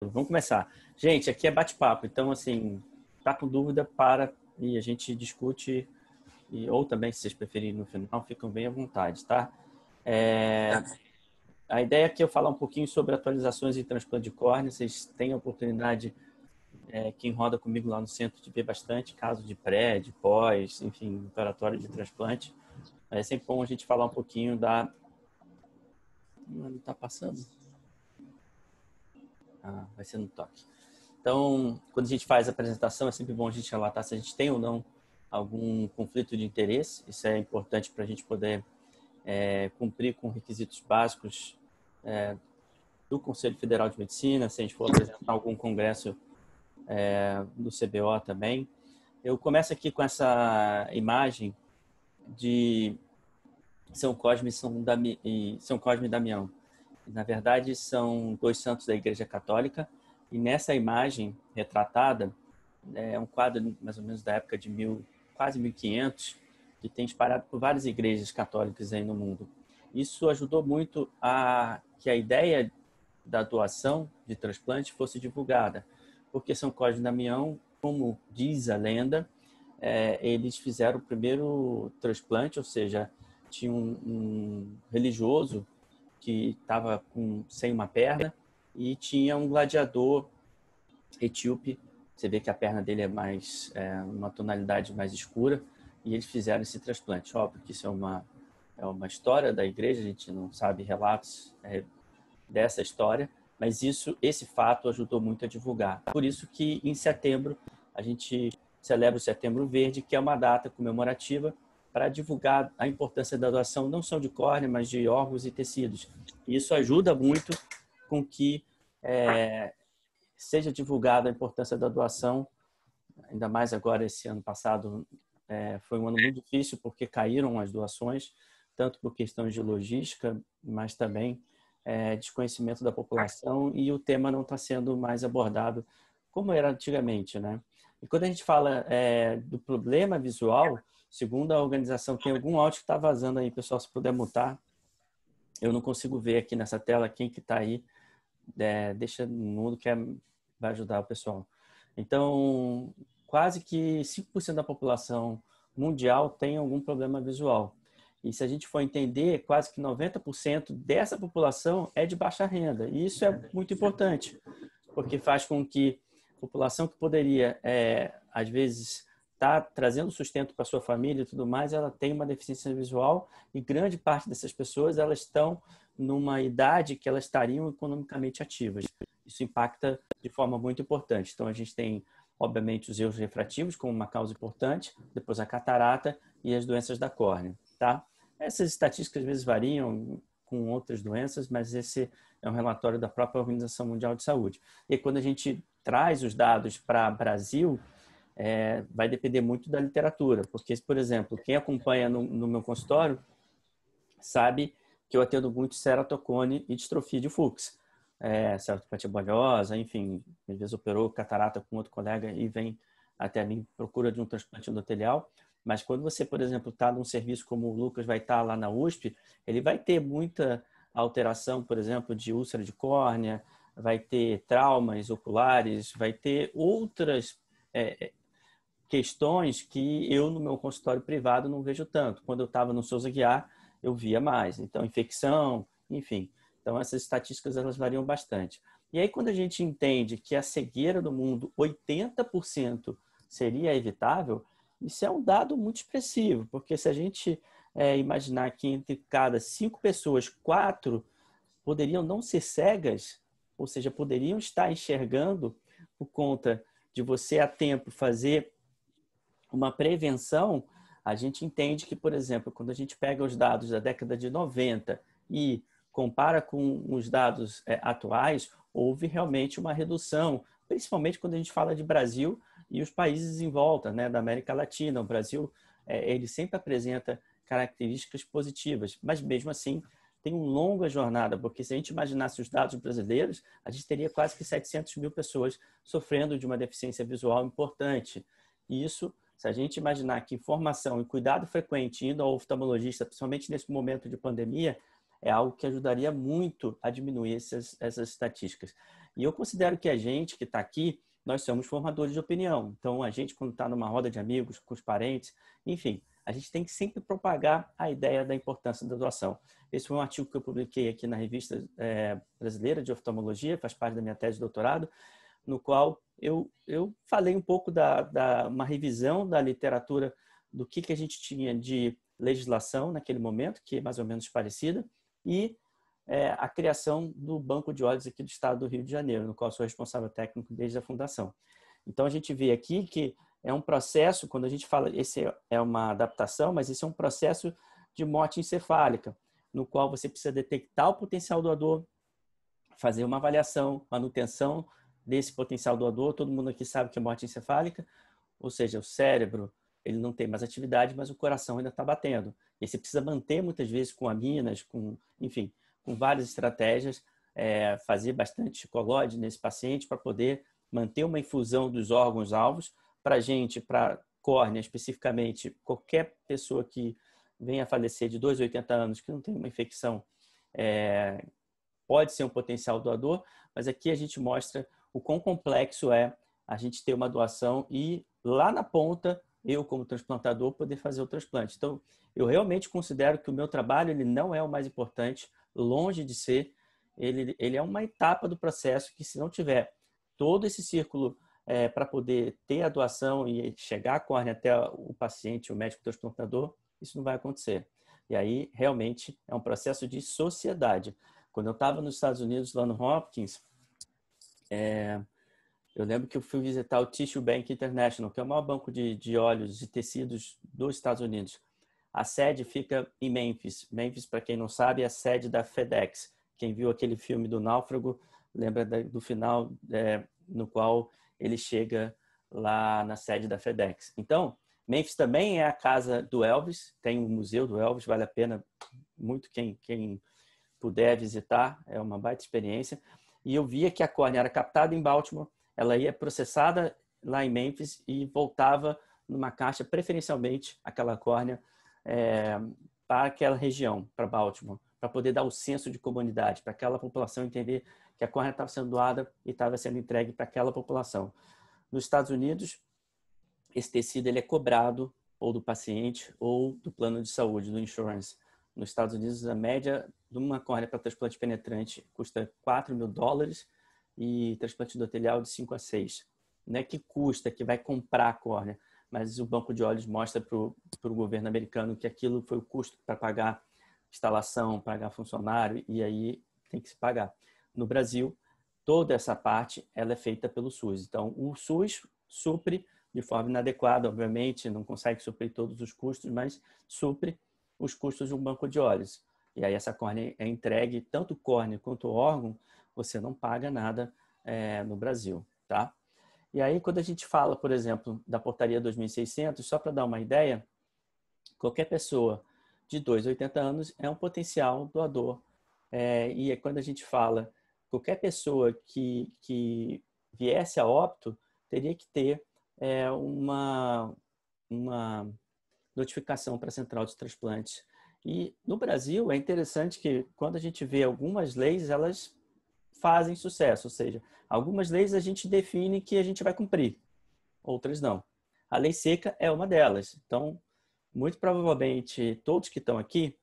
Vamos começar. Gente, aqui é bate-papo, então, assim, tá com dúvida, para e a gente discute, ou também, se vocês preferirem no final, ficam bem à vontade, tá? A ideia aqui é eu falar um pouquinho sobre atualizações em transplante de córnea. Vocês têm a oportunidade, quem roda comigo lá no centro, de ver bastante casos de pré, de pós, enfim, operatório de transplante. É sempre bom a gente falar um pouquinho da... Não está passando? Vai ser no toque. Então, quando a gente faz a apresentação, é sempre bom a gente relatar se a gente tem ou não algum conflito de interesse. Isso é importante para a gente poder cumprir com requisitos básicos do Conselho Federal de Medicina, se a gente for apresentar algum congresso do CBO também. Eu começo aqui com essa imagem de São Cosme e São Cosme e Damião. Na verdade, são dois santos da Igreja Católica, e nessa imagem retratada, é um quadro mais ou menos da época de quase 1500, que tem espalhado por várias igrejas católicas aí no mundo. Isso ajudou muito a que a ideia da doação de transplante fosse divulgada, porque São Cosme e Damião, como diz a lenda, eles fizeram o primeiro transplante, ou seja, tinha um religioso que estava sem uma perna, e tinha um gladiador etíope. Você vê que a perna dele é mais uma tonalidade mais escura, e eles fizeram esse transplante. Óbvio que isso é uma história da igreja, a gente não sabe relatos dessa história, mas esse fato ajudou muito a divulgar. Por isso que em setembro a gente celebra o Setembro Verde, que é uma data comemorativa para divulgar a importância da doação não só de córnea, mas de órgãos e tecidos. E isso ajuda muito com que seja divulgada a importância da doação, ainda mais agora esse ano passado foi um ano muito difícil porque caíram as doações, tanto por questões de logística, mas também desconhecimento da população, e o tema não está sendo mais abordado como era antigamente, né? E quando a gente fala do problema visual, segundo a organização, tem algum áudio que está vazando aí, pessoal, se puder mutar. Eu não consigo ver aqui nessa tela quem que está aí. Deixa no mundo que vai ajudar o pessoal. Então, quase que 5% da população mundial tem algum problema visual. E se a gente for entender, quase que 90% dessa população é de baixa renda. E isso é muito importante, porque faz com que a população que poderia, às vezes, estar trazendo sustento para sua família e tudo mais, ela tem uma deficiência visual, e grande parte dessas pessoas elas estão numa idade que elas estariam economicamente ativas. Isso impacta de forma muito importante. Então, a gente tem, obviamente, os erros refrativos como uma causa importante, depois a catarata e as doenças da córnea, tá? Essas estatísticas às vezes variam com outras doenças, mas esse é um relatório da própria Organização Mundial de Saúde. E quando a gente traz os dados para o Brasil, vai depender muito da literatura, porque, por exemplo, quem acompanha no meu consultório sabe que eu atendo muito ceratocone e distrofia de Fuchs, ceratopatia bolhosa, enfim, às vezes operou catarata com outro colega e vem até mim procura de um transplante endotelial. Mas quando você, por exemplo, está num serviço como o Lucas vai estar lá na USP, ele vai ter muita alteração, por exemplo, de úlcera de córnea, vai ter traumas oculares, vai ter outras questões que eu, no meu consultório privado, não vejo tanto. Quando eu estava no Souza Guiar, eu via mais. Então, infecção, enfim. Então, essas estatísticas elas variam bastante. E aí, quando a gente entende que a cegueira do mundo, 80% seria evitável, isso é um dado muito expressivo, porque se a gente imaginar que entre cada 5 pessoas, 4 poderiam não ser cegas, ou seja, poderiam estar enxergando por conta de você a tempo fazer uma prevenção, a gente entende que, por exemplo, quando a gente pega os dados da década de 90 e compara com os dados atuais, houve realmente uma redução, principalmente quando a gente fala de Brasil e os países em volta, né, da América Latina. O Brasil, ele sempre apresenta características positivas, mas mesmo assim tem uma longa jornada, porque se a gente imaginasse os dados brasileiros, a gente teria quase que 700 mil pessoas sofrendo de uma deficiência visual importante. E isso, se a gente imaginar que informação e cuidado frequente indo ao oftalmologista, principalmente nesse momento de pandemia, é algo que ajudaria muito a diminuir essas estatísticas. E eu considero que a gente que está aqui, nós somos formadores de opinião. Então, a gente, quando está numa roda de amigos, com os parentes, enfim, a gente tem que sempre propagar a ideia da importância da doação. Esse foi um artigo que eu publiquei aqui na Revista Brasileira de Oftalmologia, faz parte da minha tese de doutorado, no qual eu falei um pouco uma revisão da literatura do que a gente tinha de legislação naquele momento, que é mais ou menos parecida, e a criação do Banco de Olhos aqui do estado do Rio de Janeiro, no qual sou responsável técnico desde a fundação. Então, a gente vê aqui que é um processo, quando a gente fala, esse é uma adaptação, mas esse é um processo de morte encefálica, no qual você precisa detectar o potencial doador, fazer uma avaliação, manutenção desse potencial doador. Todo mundo aqui sabe que é morte encefálica, ou seja, o cérebro ele não tem mais atividade, mas o coração ainda está batendo. E você precisa manter, muitas vezes, com aminas, enfim, com várias estratégias, fazer bastante colóide nesse paciente para poder manter uma infusão dos órgãos-alvos. Para a gente, para córnea especificamente, qualquer pessoa que venha a falecer de 2 a 80 anos, que não tem uma infecção, pode ser um potencial doador, mas aqui a gente mostra o quão complexo é a gente ter uma doação e lá na ponta, eu como transplantador, poder fazer o transplante. Então, eu realmente considero que o meu trabalho ele não é o mais importante, longe de ser. Ele é uma etapa do processo que, se não tiver todo esse círculo para poder ter a doação e chegar a córnea até o paciente, o médico transplantador, isso não vai acontecer. E aí, realmente, é um processo de sociedade. Quando eu estava nos Estados Unidos, lá no Hopkins, eu lembro que eu fui visitar o Tissue Bank International, que é o maior banco de olhos e tecidos dos Estados Unidos. A sede fica em Memphis. Memphis, para quem não sabe, é a sede da FedEx. Quem viu aquele filme do Náufrago, lembra do final no qual ele chega lá na sede da FedEx. Então, Memphis também é a casa do Elvis, tem um museu do Elvis, vale a pena muito quem puder visitar, é uma baita experiência. E eu via que a córnea era captada em Baltimore, ela ia processada lá em Memphis e voltava numa caixa, preferencialmente aquela córnea, para aquela região, para Baltimore, para poder dar o senso de comunidade, para aquela população entender que a córnea estava sendo doada e estava sendo entregue para aquela população. Nos Estados Unidos, esse tecido ele é cobrado ou do paciente ou do plano de saúde, do insurance. Nos Estados Unidos, a média de uma córnea para transplante penetrante custa $4.000 e transplante endotelial de 5 a 6. Não é que custa, que vai comprar a córnea, mas o banco de olhos mostra para o governo americano que aquilo foi o custo para pagar instalação, pagar funcionário, e aí tem que se pagar. No Brasil, toda essa parte ela é feita pelo SUS. Então, o SUS supre de forma inadequada, obviamente, não consegue suprir todos os custos, mas supre os custos de um banco de olhos. E aí essa córnea é entregue, tanto córnea quanto órgão, você não paga nada no Brasil, tá? E aí, quando a gente fala, por exemplo, da portaria 2600, só para dar uma ideia, qualquer pessoa de 2 a 80 anos é um potencial doador. E quando a gente fala, qualquer pessoa que viesse a óbito, teria que ter uma notificação para a Central de Transplantes. E no Brasil é interessante que quando a gente vê algumas leis, elas fazem sucesso, ou seja, algumas leis a gente define que a gente vai cumprir, outras não. A lei seca é uma delas. Então, muito provavelmente, todos que estão aqui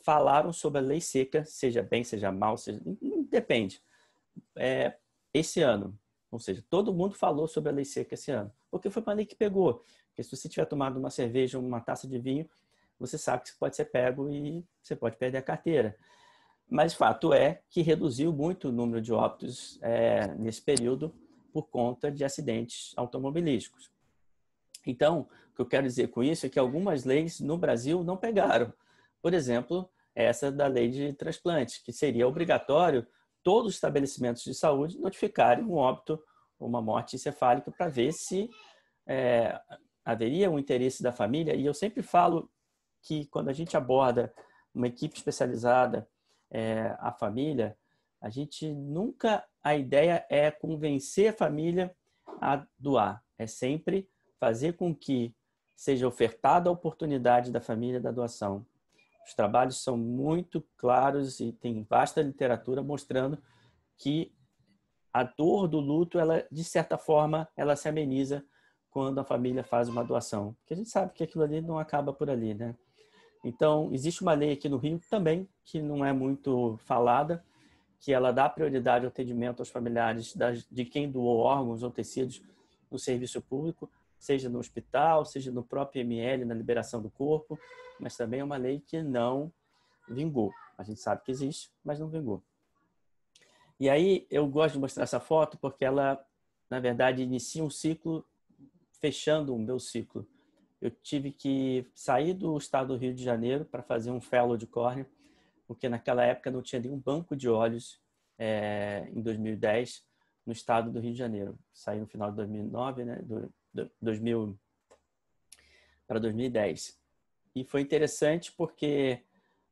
falaram sobre a lei seca, seja bem, seja mal, depende. Esse ano, ou seja, todo mundo falou sobre a lei seca esse ano, porque foi uma lei que pegou. Porque se você tiver tomado uma cerveja ou uma taça de vinho, você sabe que você pode ser pego e você pode perder a carteira. Mas fato é que reduziu muito o número de óbitos nesse período por conta de acidentes automobilísticos. Então, o que eu quero dizer com isso é que algumas leis no Brasil não pegaram. Por exemplo, essa da lei de transplante, que seria obrigatório todos os estabelecimentos de saúde notificarem um óbito ou uma morte encefálica para ver se haveria um interesse da família. E eu sempre falo que quando a gente aborda uma equipe especializada, a família, a gente nunca, a ideia é convencer a família a doar. É sempre fazer com que seja ofertada a oportunidade da família da doação. Os trabalhos são muito claros e tem vasta literatura mostrando que a dor do luto, ela, de certa forma, ela se ameniza quando a família faz uma doação. Porque a gente sabe que aquilo ali não acaba por ali, né? Então, existe uma lei aqui no Rio também, que não é muito falada, que ela dá prioridade ao atendimento aos familiares de quem doou órgãos ou tecidos no serviço público, seja no hospital, seja no próprio IML, na liberação do corpo, mas também é uma lei que não vingou. A gente sabe que existe, mas não vingou. E aí eu gosto de mostrar essa foto porque ela, na verdade, inicia um ciclo fechando o meu ciclo. Eu tive que sair do estado do Rio de Janeiro para fazer um fellow de córnea, porque naquela época não tinha nenhum banco de olhos em 2010 no estado do Rio de Janeiro. Saí no final de 2009, né, 2000 para 2010. E foi interessante porque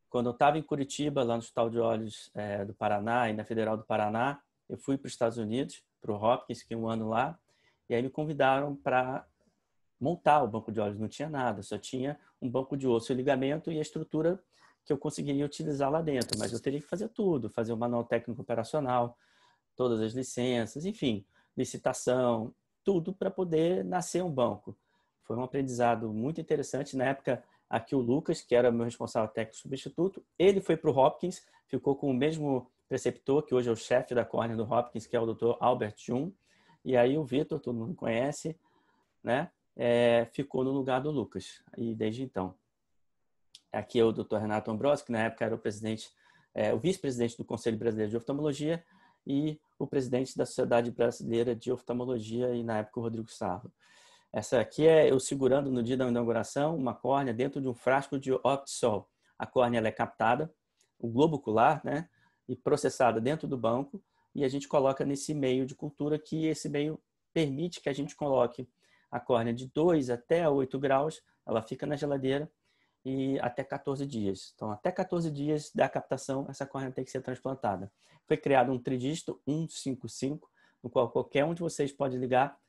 quando eu estava em Curitiba, lá no Hospital de Olhos do Paraná e na Federal do Paraná, eu fui para os Estados Unidos, para o Hopkins, fiquei um ano lá, e aí me convidaram para montar o banco de olhos. Não tinha nada, só tinha um banco de osso e ligamento e a estrutura que eu conseguiria utilizar lá dentro, mas eu teria que fazer tudo, fazer o manual técnico operacional, todas as licenças, enfim, licitação, tudo para poder nascer um banco. Foi um aprendizado muito interessante. Na época, aqui o Lucas, que era meu responsável técnico substituto, ele foi para o Hopkins, ficou com o mesmo preceptor, que hoje é o chefe da córnea do Hopkins, que é o Dr. Albert Jung. E aí o Vitor, todo mundo conhece, né? Ficou no lugar do Lucas, e desde então. Aqui é o Dr. Renato Ambrosio, que na época era o vice-presidente do Conselho Brasileiro de Oftalmologia e o presidente da Sociedade Brasileira de Oftalmologia, e na época o Rodrigo Sarro. Essa aqui é eu segurando no dia da inauguração uma córnea dentro de um frasco de Optisol. A córnea ela é captada, o globo ocular, né, e processada dentro do banco, e a gente coloca nesse meio de cultura, que esse meio permite que a gente coloque a córnea de 2 até 8 graus, ela fica na geladeira, e até 14 dias. Então, até 14 dias da captação, essa córnea tem que ser transplantada. Foi criado um tridígito 155, no qual qualquer um de vocês pode ligar,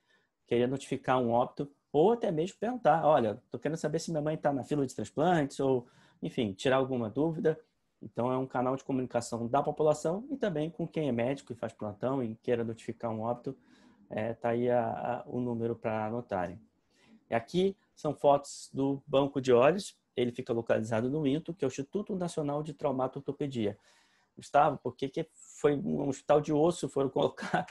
querer notificar um óbito, ou até mesmo perguntar, olha, estou querendo saber se minha mãe está na fila de transplantes, ou, enfim, tirar alguma dúvida. Então, é um canal de comunicação da população e também com quem é médico e faz plantão e queira notificar um óbito, está aí o número para anotarem. Aqui são fotos do banco de olhos, ele fica localizado no INTO, que é o Instituto Nacional de Traumato-Ortopedia. Gustavo, por que foi um hospital de osso, foram colocar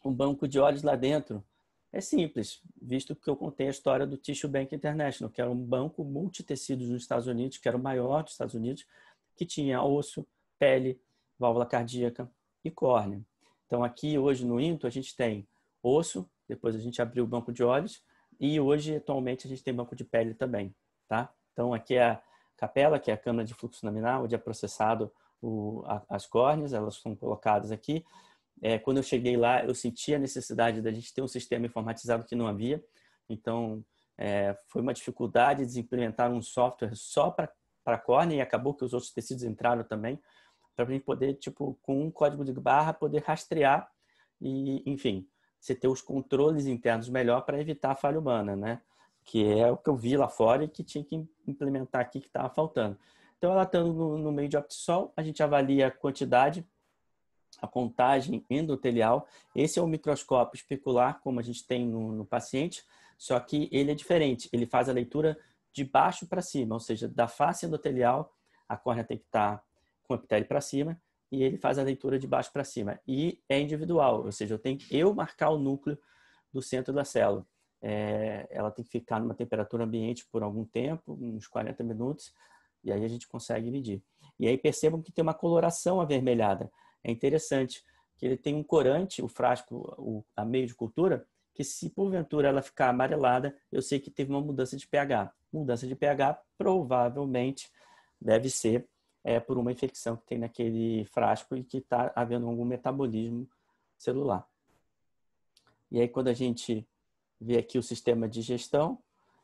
um banco de olhos lá dentro? É simples, visto que eu contei a história do Tissue Bank International, que era um banco multitecidos nos Estados Unidos, que era o maior dos Estados Unidos, que tinha osso, pele, válvula cardíaca e córnea. Então aqui hoje no INTO a gente tem osso, depois a gente abriu o banco de olhos, e hoje, atualmente, a gente tem banco de pele também, tá? Então, aqui é a capela, que é a câmara de fluxo laminar, onde é processado as córneas, elas são colocadas aqui. Quando eu cheguei lá, eu senti a necessidade da gente ter um sistema informatizado que não havia. Então, foi uma dificuldade de implementar um software só para a córnea, e acabou que os outros tecidos entraram também, para a gente poder, tipo, com um código de barra, poder rastrear e, enfim, você ter os controles internos melhor para evitar a falha humana, né? Que é o que eu vi lá fora e que tinha que implementar aqui, que estava faltando. Então, ela estando no meio de Optisol, a gente avalia a quantidade, a contagem endotelial. Esse é o microscópio especular, como a gente tem no paciente, só que ele é diferente. Ele faz a leitura de baixo para cima, ou seja, da face endotelial, a córnea tem que estar com o epitélio para cima, e ele faz a leitura de baixo para cima. E é individual, ou seja, eu tenho que marcar o núcleo do centro da célula. Ela tem que ficar numa temperatura ambiente por algum tempo, uns 40 minutos, e aí a gente consegue medir. E aí percebam que tem uma coloração avermelhada. É interessante que ele tem um corante, o frasco, a meio de cultura, que se porventura ela ficar amarelada, eu sei que teve uma mudança de pH. Mudança de pH provavelmente deve ser por uma infecção que tem naquele frasco e que está havendo algum metabolismo celular. E aí, quando a gente vê aqui o sistema de gestão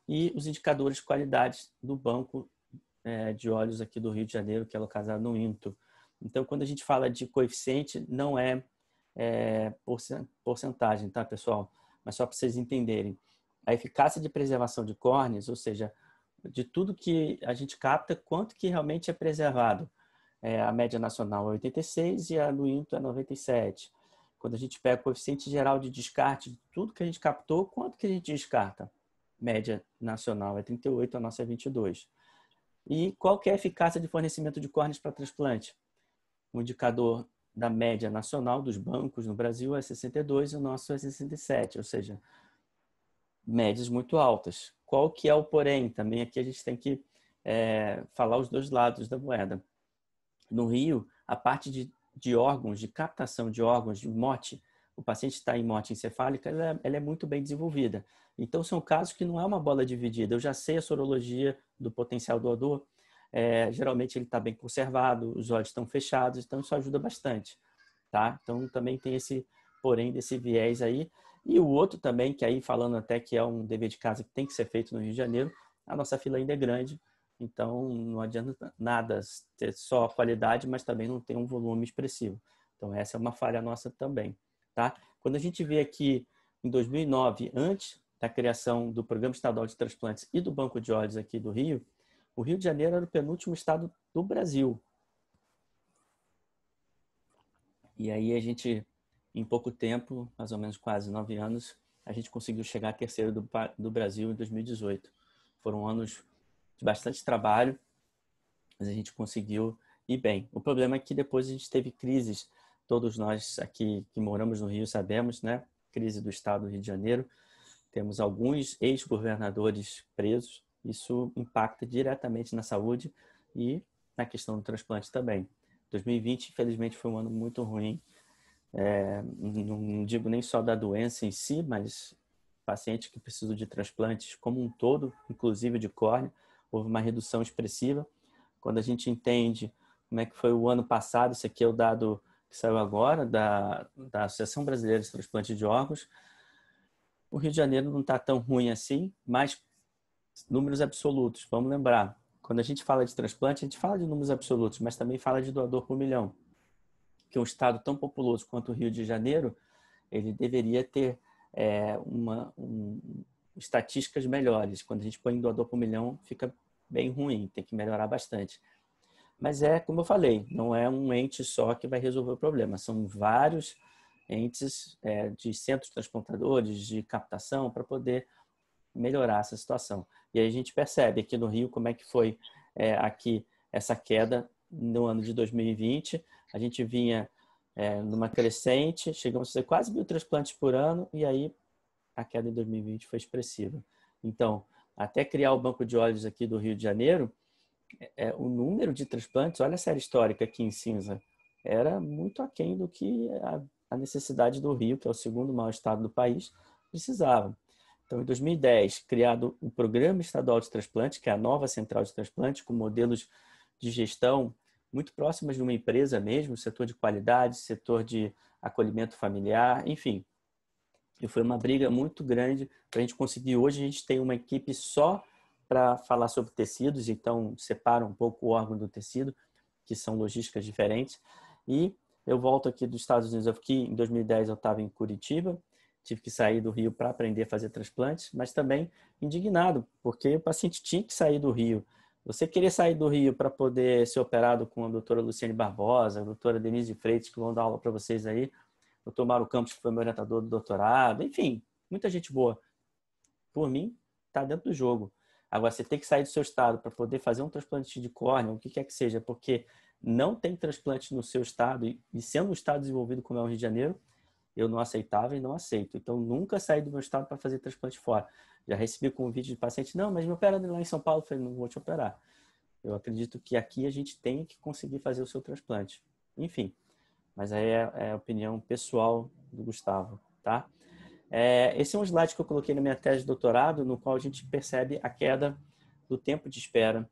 e os indicadores de qualidade do banco de olhos aqui do Rio de Janeiro, que é localizado no INTO. Então, quando a gente fala de coeficiente, não é porcentagem, tá, pessoal? Mas só para vocês entenderem. A eficácia de preservação de córneas, ou seja, de tudo que a gente capta, quanto que realmente é preservado. a média nacional é 86 e a do INTO é 97. Quando a gente pega o coeficiente geral de descarte de tudo que a gente captou, quanto que a gente descarta? Média nacional é 38, a nossa é 22. E qual que é a eficácia de fornecimento de córneas para transplante? O indicador da média nacional dos bancos no Brasil é 62 e o nosso é 67, ou seja, médias muito altas. Qual que é o porém? Também aqui a gente tem que falar os dois lados da moeda. No Rio, a parte de órgãos, de captação de órgãos, de mote, o paciente está em mote encefálica, ela é muito bem desenvolvida. Então, são casos que não é uma bola dividida. Eu já sei a sorologia do potencial doador, geralmente ele está bem conservado, os olhos estão fechados, então isso ajuda bastante. Tá? Então, também tem esse, porém, desse viés aí. E o outro também, que aí falando até que é um dever de casa que tem que ser feito no Rio de Janeiro, a nossa fila ainda é grande, então não adianta nada ter só qualidade, mas também não ter um volume expressivo. Então essa é uma falha nossa também, tá? Quando a gente vê aqui em 2009, antes da criação do Programa Estadual de Transplantes e do Banco de Olhos aqui do Rio, o Rio de Janeiro era o penúltimo estado do Brasil. E aí a gente, em pouco tempo, mais ou menos quase 9 anos, a gente conseguiu chegar a terceiro do Brasil em 2018. Foram anos de bastante trabalho, mas a gente conseguiu ir bem. O problema é que depois a gente teve crises, todos nós aqui que moramos no Rio sabemos, né? Crise do estado do Rio de Janeiro. Temos alguns ex-governadores presos. Isso impacta diretamente na saúde e na questão do transplante também. 2020, infelizmente, foi um ano muito ruim. Não digo nem só da doença em si, mas pacientes que precisam de transplantes como um todo, inclusive de córnea, houve uma redução expressiva. Quando a gente entende como é que foi o ano passado, esse aqui é o dado que saiu agora da Associação Brasileira de Transplante de Órgãos, o Rio de Janeiro não está tão ruim assim, mas números absolutos, vamos lembrar, quando a gente fala de transplante, a gente fala de números absolutos, mas também fala de doador por milhão, que um estado tão populoso quanto o Rio de Janeiro, ele deveria ter estatísticas melhores. Quando a gente põe em doador por milhão, fica bem ruim, tem que melhorar bastante. Mas como eu falei, não é um ente só que vai resolver o problema, são vários entes de centros transplantadores, de captação, para poder melhorar essa situação. E aí a gente percebe aqui no Rio como é que foi aqui essa queda no ano de 2020. A gente vinha numa crescente, chegamos a ser quase 1.000 transplantes por ano e aí a queda em 2020 foi expressiva. Então, até criar o Banco de Olhos aqui do Rio de Janeiro, o número de transplantes, olha a série histórica aqui em cinza, era muito aquém do que a necessidade do Rio, que é o segundo maior estado do país, precisava. Então, em 2010, criado o Programa Estadual de Transplante, que é a nova central de transplante, com modelos de gestão muito próximas de uma empresa mesmo, setor de qualidade, setor de acolhimento familiar, enfim. E foi uma briga muito grande para a gente conseguir. Hoje a gente tem uma equipe só para falar sobre tecidos, então separa um pouco o órgão do tecido, que são logísticas diferentes. E eu volto aqui dos Estados Unidos, em 2010 eu estava em Curitiba, tive que sair do Rio para aprender a fazer transplantes, mas também indignado, porque o paciente tinha que sair do Rio. Você querer sair do Rio para poder ser operado com a doutora Luciane Barbosa, a doutora Denise Freitas, que vão dar aula para vocês aí, o doutor Mauro Campos, que foi meu orientador do doutorado, enfim, muita gente boa. Por mim, está dentro do jogo. Agora, você tem que sair do seu estado para poder fazer um transplante de córnea, o que quer que seja, porque não tem transplante no seu estado, e sendo um estado desenvolvido como é o Rio de Janeiro, eu não aceitava e não aceito. Então, nunca saí do meu estado para fazer transplante fora. Já recebi convite de paciente, não, mas me opera lá em São Paulo. Eu falei, não vou te operar. Eu acredito que aqui a gente tem que conseguir fazer o seu transplante. Enfim, mas aí é a opinião pessoal do Gustavo, tá? Esse é um slide que eu coloquei na minha tese de doutorado, no qual a gente percebe a queda do tempo de espera.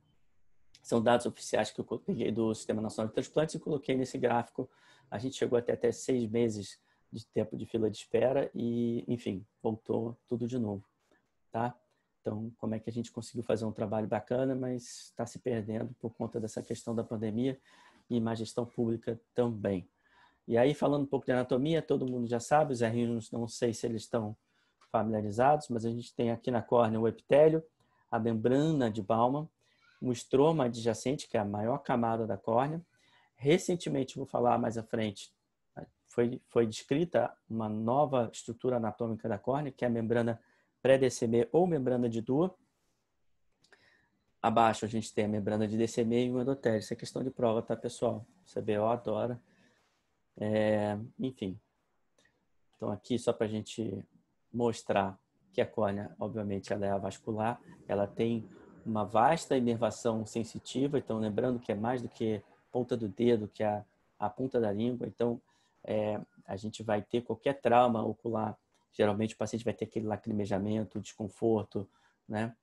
São dados oficiais que eu peguei do Sistema Nacional de Transplantes e coloquei nesse gráfico. A gente chegou até 6 meses de tempo de fila de espera e, enfim, voltou tudo de novo, tá? Então, como é que a gente conseguiu fazer um trabalho bacana, mas está se perdendo por conta dessa questão da pandemia e má gestão pública também. E aí, falando um pouco de anatomia, todo mundo já sabe, os errinhos, não sei se eles estão familiarizados, mas a gente tem aqui na córnea o epitélio, a membrana de Baumann, o estroma adjacente, que é a maior camada da córnea, Recentemente, vou falar mais à frente, foi descrita uma nova estrutura anatômica da córnea, que é a membrana pré-DCM ou membrana de Dua. Abaixo a gente tem a membrana de DCM e o endotélio. Isso é questão de prova, tá, pessoal? O CBO adora. Enfim. Então, aqui só para a gente mostrar que a córnea, obviamente, ela é avascular. Ela tem uma vasta inervação sensitiva. Então, lembrando que é mais do que ponta do dedo, que é a ponta da língua. Então, a gente vai ter qualquer trauma ocular. Geralmente, o paciente vai ter aquele lacrimejamento, desconforto, né?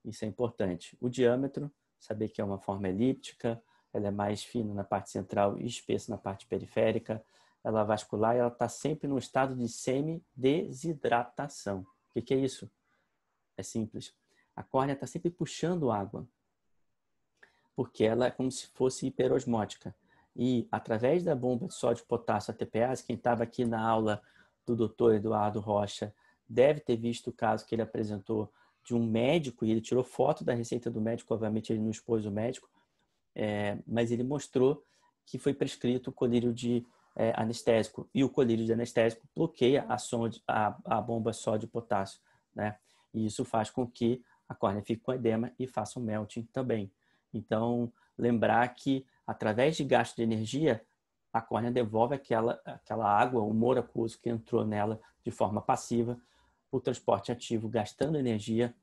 Isso é importante. O diâmetro, saber que é uma forma elíptica, ela é mais fina na parte central e espessa na parte periférica. Ela é vascular e ela está sempre no estado de semidesidratação. O que é isso? É simples. A córnea está sempre puxando água, porque ela é como se fosse hiperosmótica. E através da bomba de sódio e potássio ATPase, quem estava aqui na aula do Dr. Eduardo Rocha deve ter visto o caso que ele apresentou de um médico, e ele tirou foto da receita do médico, obviamente ele não expôs o médico, mas ele mostrou que foi prescrito o colírio de anestésico, e o colírio de anestésico bloqueia a bomba sódio e potássio, né? E isso faz com que a córnea fique com edema e faça um melting também. Então, lembrar que através de gasto de energia, a córnea devolve aquela água, o humor aquoso que entrou nela de forma passiva, o transporte ativo gastando energia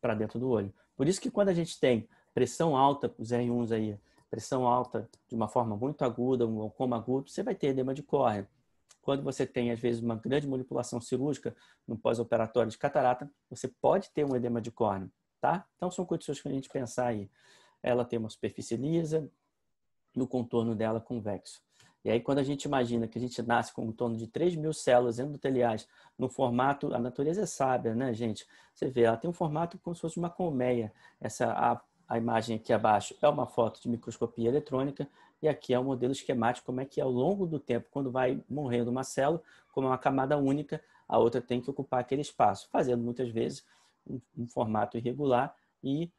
para dentro do olho. Por isso que quando a gente tem pressão alta, os R1s aí, pressão alta de uma forma muito aguda, um glaucoma agudo, você vai ter edema de córnea. Quando você tem, às vezes, uma grande manipulação cirúrgica no pós-operatório de catarata, você pode ter um edema de córnea, tá? Então, são condições que a gente pensar aí. Ela tem uma superfície lisa e o contorno dela convexo. E aí, quando a gente imagina que a gente nasce com em torno de 3.000 células endoteliais no formato, a natureza é sábia, né, gente? Você vê, ela tem um formato como se fosse uma colmeia. A imagem aqui abaixo é uma foto de microscopia eletrônica e aqui é um modelo esquemático, como é que ao longo do tempo, quando vai morrendo uma célula, como é uma camada única, a outra tem que ocupar aquele espaço, fazendo muitas vezes um formato irregular e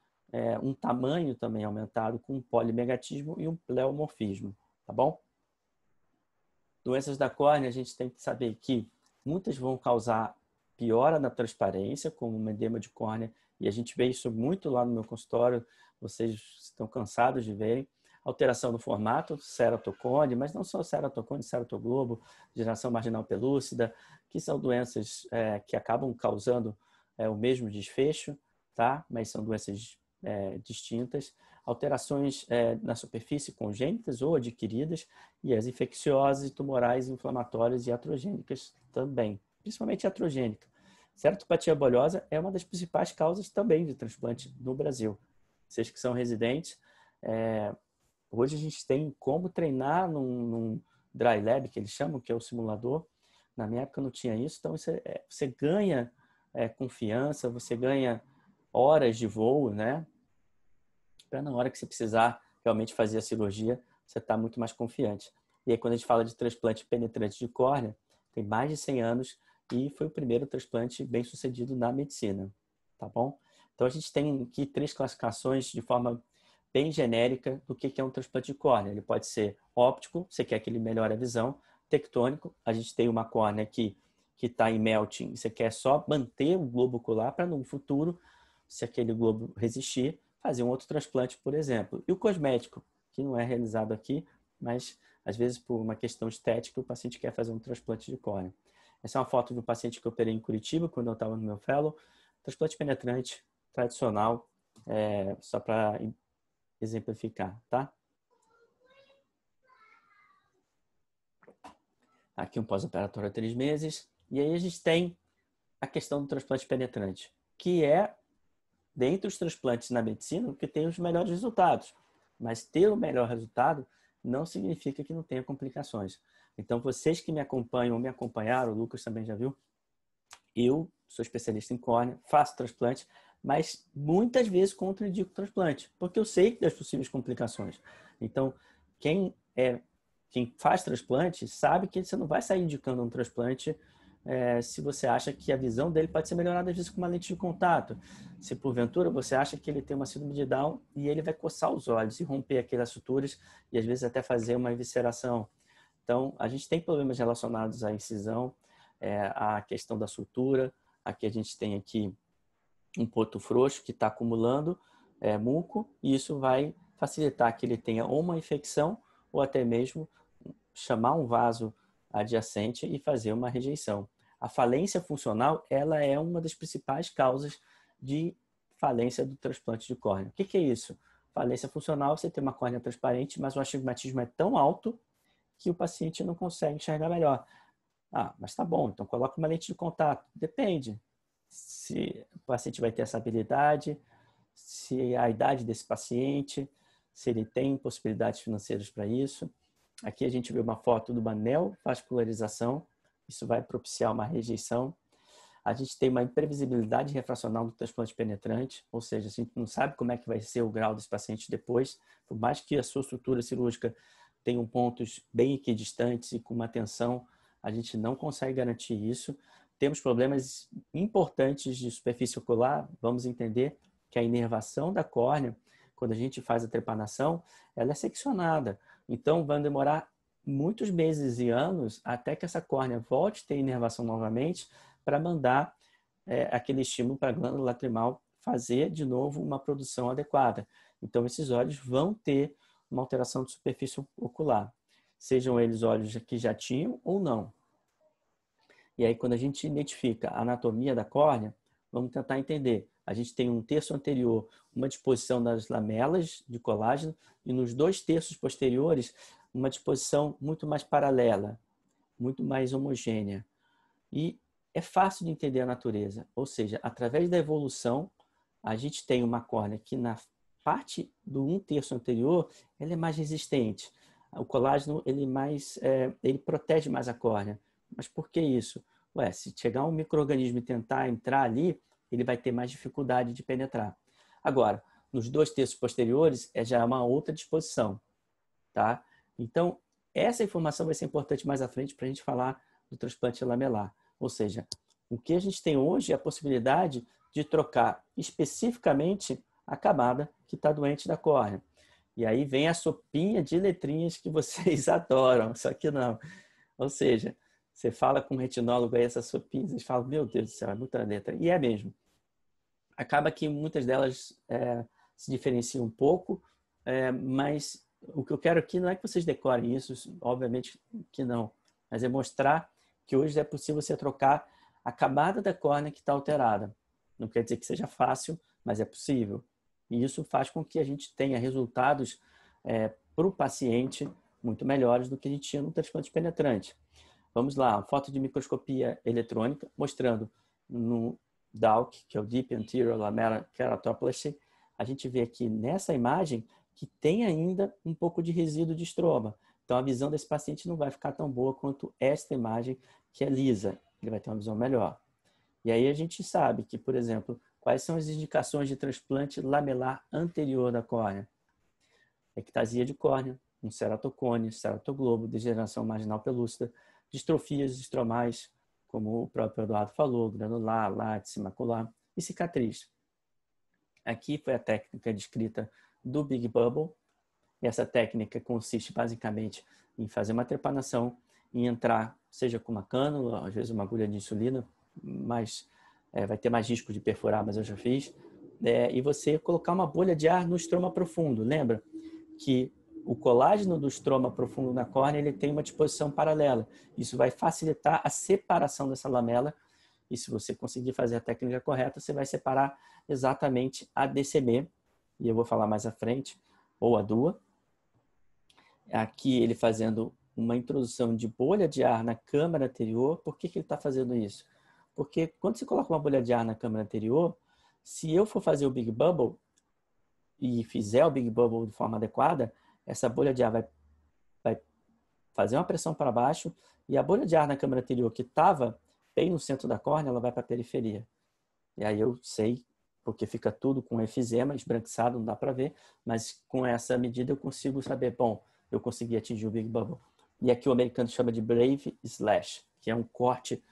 um tamanho também aumentado com um polimegatismo e um pleomorfismo, tá bom? Doenças da córnea, a gente tem que saber que muitas vão causar piora na transparência, como uma edema de córnea, e a gente vê isso muito lá no meu consultório, vocês estão cansados de verem. Alteração no formato, ceratocone, mas não só ceratocone, ceratoglobo, geração marginal pelúcida, que são doenças que acabam causando o mesmo desfecho, tá? Mas são doenças distintas. Alterações na superfície congênitas ou adquiridas e as infecciosas, tumorais, inflamatórias e iatrogênicas também, principalmente iatrogênica. Ceratopatia bolhosa é uma das principais causas também de transplante no Brasil. Vocês que são residentes, hoje a gente tem como treinar num dry lab, que eles chamam, que é o simulador. Na minha época não tinha isso, então você ganha confiança, você ganha horas de voo, né? Para na hora que você precisar realmente fazer a cirurgia, você está muito mais confiante. E aí, quando a gente fala de transplante penetrante de córnea, tem mais de 100 anos e foi o primeiro transplante bem sucedido na medicina, tá bom? Então, a gente tem aqui 3 classificações de forma bem genérica do que é um transplante de córnea. Ele pode ser óptico, você quer que ele melhore a visão. Tectônico, a gente tem uma córnea que está em melting, você quer só manter o globo ocular para no futuro, se aquele globo resistir, fazer um outro transplante, por exemplo. E o cosmético, que não é realizado aqui, mas às vezes por uma questão estética o paciente quer fazer um transplante de córnea. Essa é uma foto de um paciente que eu operei em Curitiba, quando eu estava no meu fellow. Transplante penetrante, tradicional, só para exemplificar, tá? Aqui um pós-operatório há 3 meses. E aí a gente tem a questão do transplante penetrante, que é dentre os transplantes na medicina, que tem os melhores resultados. Mas ter o melhor resultado não significa que não tenha complicações. Então, vocês que me acompanham ou me acompanharam, o Lucas também já viu, eu sou especialista em córnea, faço transplante, mas muitas vezes contraindico o transplante, porque eu sei das possíveis complicações. Então, quem faz transplante sabe que você não vai sair indicando um transplante se você acha que a visão dele pode ser melhorada às vezes com uma lente de contato. Se porventura você acha que ele tem uma síndrome de Down e ele vai coçar os olhos e romper aquelas suturas e às vezes até fazer uma evisceração. Então, a gente tem problemas relacionados à incisão, à questão da sutura. Aqui a gente tem aqui um ponto frouxo que está acumulando muco e isso vai facilitar que ele tenha ou uma infecção ou até mesmo chamar um vaso adjacente e fazer uma rejeição. A falência funcional, ela é uma das principais causas de falência do transplante de córnea. O que é isso? Falência funcional, você tem uma córnea transparente, mas o astigmatismo é tão alto que o paciente não consegue enxergar melhor. Ah, mas tá bom, então coloca uma lente de contato. Depende se o paciente vai ter essa habilidade, se a idade desse paciente, se ele tem possibilidades financeiras para isso. Aqui a gente vê uma foto de uma neovascularização, isso vai propiciar uma rejeição. A gente tem uma imprevisibilidade refracional do transplante penetrante, ou seja, a gente não sabe como é que vai ser o grau desse paciente depois, por mais que a sua estrutura cirúrgica tenha pontos bem equidistantes e com uma tensão, a gente não consegue garantir isso. Temos problemas importantes de superfície ocular, vamos entender que a inervação da córnea, quando a gente faz a trepanação, ela é seccionada. Então, vai demorar muitos meses e anos até que essa córnea volte a ter inervação novamente para mandar aquele estímulo para a glândula lacrimal fazer de novo uma produção adequada. Então, esses olhos vão ter uma alteração de superfície ocular, sejam eles olhos que já tinham ou não. E aí, quando a gente identifica a anatomia da córnea, vamos tentar entender. A gente tem um terço anterior, uma disposição das lamelas de colágeno, e nos 2 terços posteriores, uma disposição muito mais paralela, muito mais homogênea. E é fácil de entender a natureza, ou seja, através da evolução, a gente tem uma córnea que na parte do 1/3 anterior, ela é mais resistente. O colágeno, ele protege mais a córnea. Mas por que isso? Se chegar um micro-organismo e tentar entrar ali, ele vai ter mais dificuldade de penetrar. Agora, nos 2 terços posteriores, já é uma outra disposição, tá? Então, essa informação vai ser importante mais à frente para a gente falar do transplante lamelar. Ou seja, o que a gente tem hoje é a possibilidade de trocar especificamente a camada que está doente da córnea. E aí vem a sopinha de letrinhas que vocês adoram, só que não. Ou seja, você fala com um retinólogo aí, essas sopinhas, eles falam, meu Deus do céu, é muita letra. E é mesmo. Acaba que muitas delas se diferenciam um pouco, mas o que eu quero aqui não é que vocês decorem isso, obviamente que não, mas é mostrar que hoje é possível você trocar a camada da córnea que está alterada. Não quer dizer que seja fácil, mas é possível. E isso faz com que a gente tenha resultados para o paciente muito melhores do que a gente tinha no transplante penetrante. Vamos lá, foto de microscopia eletrônica mostrando no DALK, que é o Deep Anterior Lamellar Keratoplasty, a gente vê aqui nessa imagem que tem ainda um pouco de resíduo de estroma. Então a visão desse paciente não vai ficar tão boa quanto esta imagem que é lisa. Ele vai ter uma visão melhor. E aí a gente sabe que, por exemplo, quais são as indicações de transplante lamelar anterior da córnea? Ectasia de córnea, um ceratocone, ceratoglobo, degeneração marginal pelúcida, distrofias estromais, como o próprio Eduardo falou, granular, látice, macular e cicatriz. Aqui foi a técnica descrita do Big Bubble. E essa técnica consiste basicamente em fazer uma trepanação e entrar, seja com uma cânula, às vezes uma agulha de insulina, mas vai ter mais risco de perfurar, mas eu já fiz. E você colocar uma bolha de ar no estroma profundo. Lembra que o colágeno do estroma profundo na córnea ele tem uma disposição paralela. Isso vai facilitar a separação dessa lamela. E se você conseguir fazer a técnica correta, você vai separar exatamente a DCB, e eu vou falar mais à frente, ou a DUA. Aqui ele fazendo uma introdução de bolha de ar na câmara anterior. Por que ele está fazendo isso? Porque quando você coloca uma bolha de ar na câmara anterior, se eu for fazer o Big Bubble e fizer o Big Bubble de forma adequada, essa bolha de ar vai fazer uma pressão para baixo e a bolha de ar na câmara anterior que estava bem no centro da córnea, ela vai para a periferia. E aí eu sei, porque fica tudo com efizema, esbranquiçado, não dá para ver, mas com essa medida eu consigo saber, bom, eu consegui atingir o Big Bubble. E aqui o americano chama de Brave Slash, que é um corte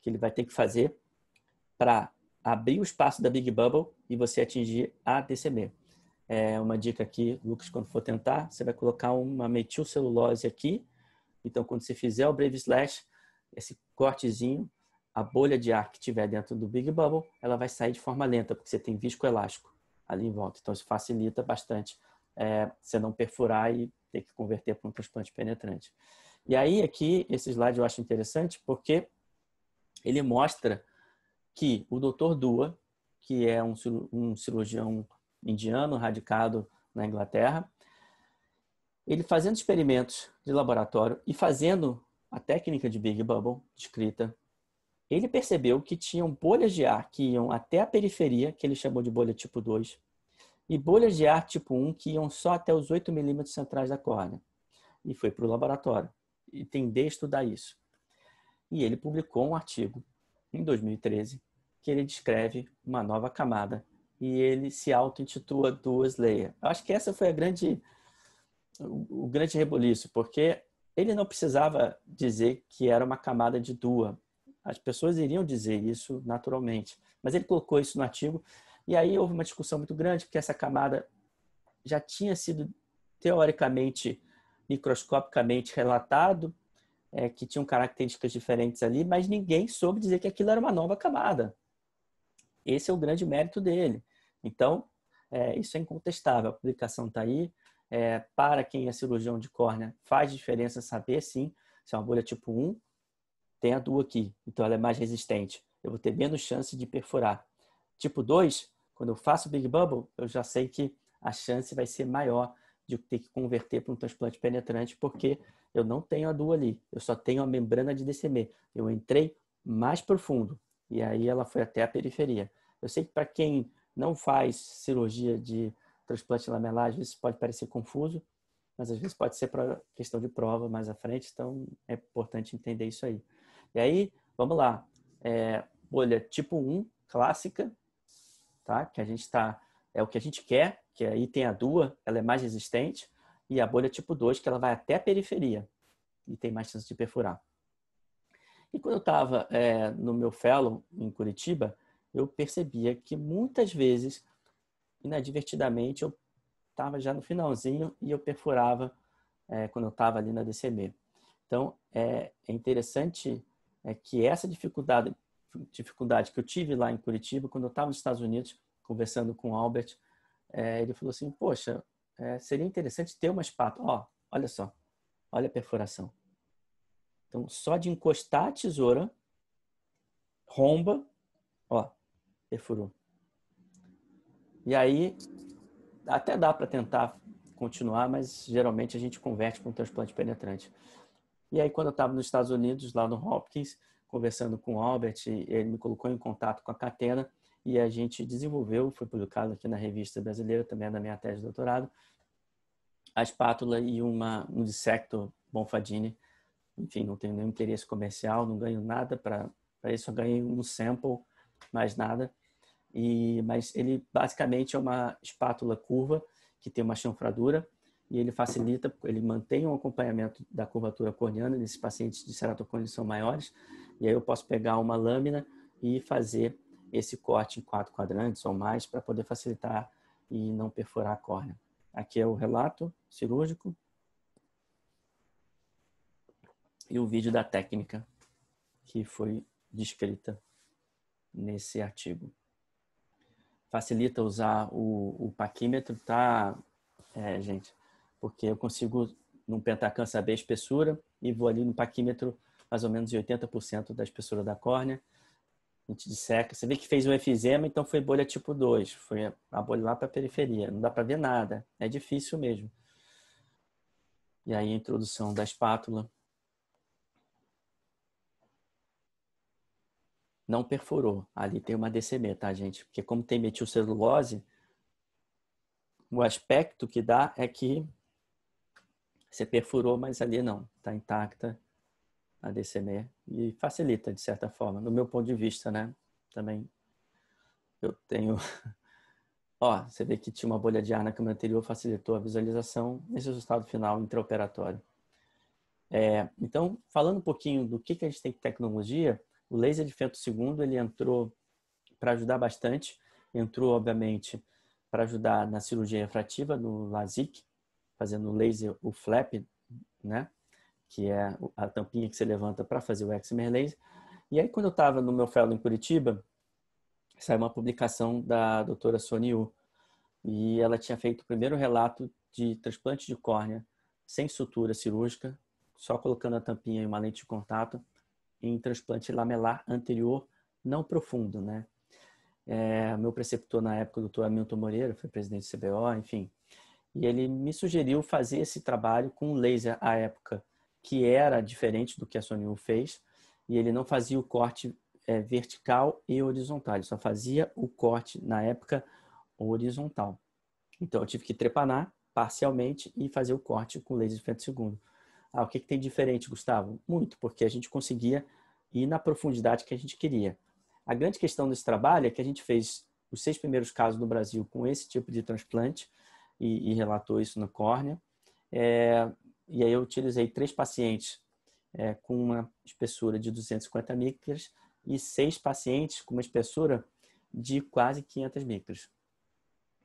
que ele vai ter que fazer para abrir o espaço da Big Bubble e você atingir a DCM. Uma dica aqui, Lucas, quando for tentar, você vai colocar uma metilcelulose aqui. Então, quando você fizer o Brave Slash, esse cortezinho, a bolha de ar que tiver dentro do Big Bubble, ela vai sair de forma lenta, porque você tem viscoelástico ali em volta. Então, isso facilita bastante você não perfurar e ter que converter para um transplante penetrante. E aí, aqui, esse slide eu acho interessante, porque ele mostra que o Dr. Dua, que é um cirurgião indiano radicado na Inglaterra, ele fazendo experimentos de laboratório e fazendo a técnica de Big Bubble descrita, ele percebeu que tinham bolhas de ar que iam até a periferia, que ele chamou de bolha tipo 2, e bolhas de ar tipo 1 que iam só até os 8 milímetros centrais da córnea. E foi para o laboratório entender e estudar isso. E ele publicou um artigo em 2013 que ele descreve uma nova camada e ele se auto-intitula Duas Layer. Eu acho que essa foi o grande rebuliço, porque ele não precisava dizer que era uma camada de Dua. As pessoas iriam dizer isso naturalmente. Mas ele colocou isso no artigo e aí houve uma discussão muito grande, porque essa camada já tinha sido teoricamente, microscopicamente relatado, que tinham características diferentes ali, mas ninguém soube dizer que aquilo era uma nova camada. Esse é o grande mérito dele. Então, isso é incontestável. A publicação está aí. Para quem é cirurgião de córnea, faz diferença saber, sim, se é uma bolha tipo 1, tem a Dua aqui, então ela é mais resistente. Eu vou ter menos chance de perfurar. Tipo 2, quando eu faço Big Bubble, eu já sei que a chance vai ser maior de ter que converter para um transplante penetrante, porque eu não tenho a Dua ali, eu só tenho a membrana de DCM. Eu entrei mais profundo e aí ela foi até a periferia. Eu sei que para quem não faz cirurgia de transplante lamelar, às vezes pode parecer confuso, mas às vezes pode ser para questão de prova mais à frente, então é importante entender isso aí. E aí, vamos lá. Bolha tipo 1, clássica, tá? Que a gente está, é o que a gente quer, que aí tem a Dua, ela é mais resistente, e a bolha tipo 2, que ela vai até a periferia e tem mais chance de perfurar. E quando eu estava no meu fellow em Curitiba, eu percebia que muitas vezes, inadvertidamente, eu estava já no finalzinho e eu perfurava quando eu estava ali na DCM. Então, é interessante que essa dificuldade que eu tive lá em Curitiba, quando eu estava nos Estados Unidos, conversando com o Albert, ele falou assim, poxa, seria interessante ter uma espátula. Ó, olha só, olha a perfuração. Então, só de encostar a tesoura, romba, ó, perfurou. E aí, até dá para tentar continuar, mas geralmente a gente converte para um transplante penetrante. E aí, quando eu estava nos Estados Unidos, lá no Hopkins, conversando com o Albert, ele me colocou em contato com a Catena e a gente desenvolveu, foi publicado aqui na revista brasileira, também na minha tese de doutorado, a espátula e um dissector Bonfadini. Enfim, não tenho nenhum interesse comercial, não ganho nada para isso, eu ganhei um sample, mais nada. Mas ele basicamente é uma espátula curva que tem uma chanfradura e ele facilita, ele mantém um acompanhamento da curvatura corneana nesses pacientes de ceratocone que são maiores, e aí eu posso pegar uma lâmina e fazer esse corte em 4 quadrantes ou mais para poder facilitar e não perfurar a córnea. Aqui é o relato cirúrgico e o vídeo da técnica que foi descrita nesse artigo. Facilita usar o paquímetro, tá, gente? Porque eu consigo, num Pentacam, saber a espessura e vou ali no paquímetro mais ou menos de 80% da espessura da córnea. A gente disseca. Você vê que fez um efizema, então foi bolha tipo 2. Foi a bolha lá para a periferia. Não dá para ver nada. É difícil mesmo. E aí a introdução da espátula. Não perfurou. Ali tem uma DCM, tá, gente? Porque como tem metilcelulose, o aspecto que dá é que você perfurou, mas ali não. Está intacta a DCM. E facilita, de certa forma. No meu ponto de vista, né? Também eu tenho... Ó, você vê que tinha uma bolha de ar na câmera anterior, facilitou a visualização nesse resultado final intraoperatório. Então, falando um pouquinho do que a gente tem de tecnologia, O laser de Fento II, ele entrou para ajudar bastante. Entrou, obviamente, para ajudar na cirurgia refrativa, no LASIK, fazendo o laser, o flap, né? Que é a tampinha que você levanta para fazer o excimer laser. E aí, quando eu estava no meu fellow em Curitiba, saiu uma publicação da doutora Sônia Yu, e ela tinha feito o primeiro relato de transplante de córnea sem sutura cirúrgica, só colocando a tampinha e uma lente de contato, em transplante lamelar anterior não profundo, né? Meu preceptor na época, o doutor Hamilton Moreira, foi presidente do CBO, enfim, e ele me sugeriu fazer esse trabalho com laser à época, que era diferente do que a Sônia Yu fez, e ele não fazia o corte vertical e horizontal, ele só fazia o corte, na época, horizontal. Então, eu tive que trepanar parcialmente e fazer o corte com laser de Fento II. O que tem diferente, Gustavo? Muito, porque a gente conseguia ir na profundidade que a gente queria. A grande questão desse trabalho é que a gente fez os 6 primeiros casos no Brasil com esse tipo de transplante e relatou isso na córnea. E aí eu utilizei 3 pacientes com uma espessura de 250 micras e 6 pacientes com uma espessura de quase 500 micras.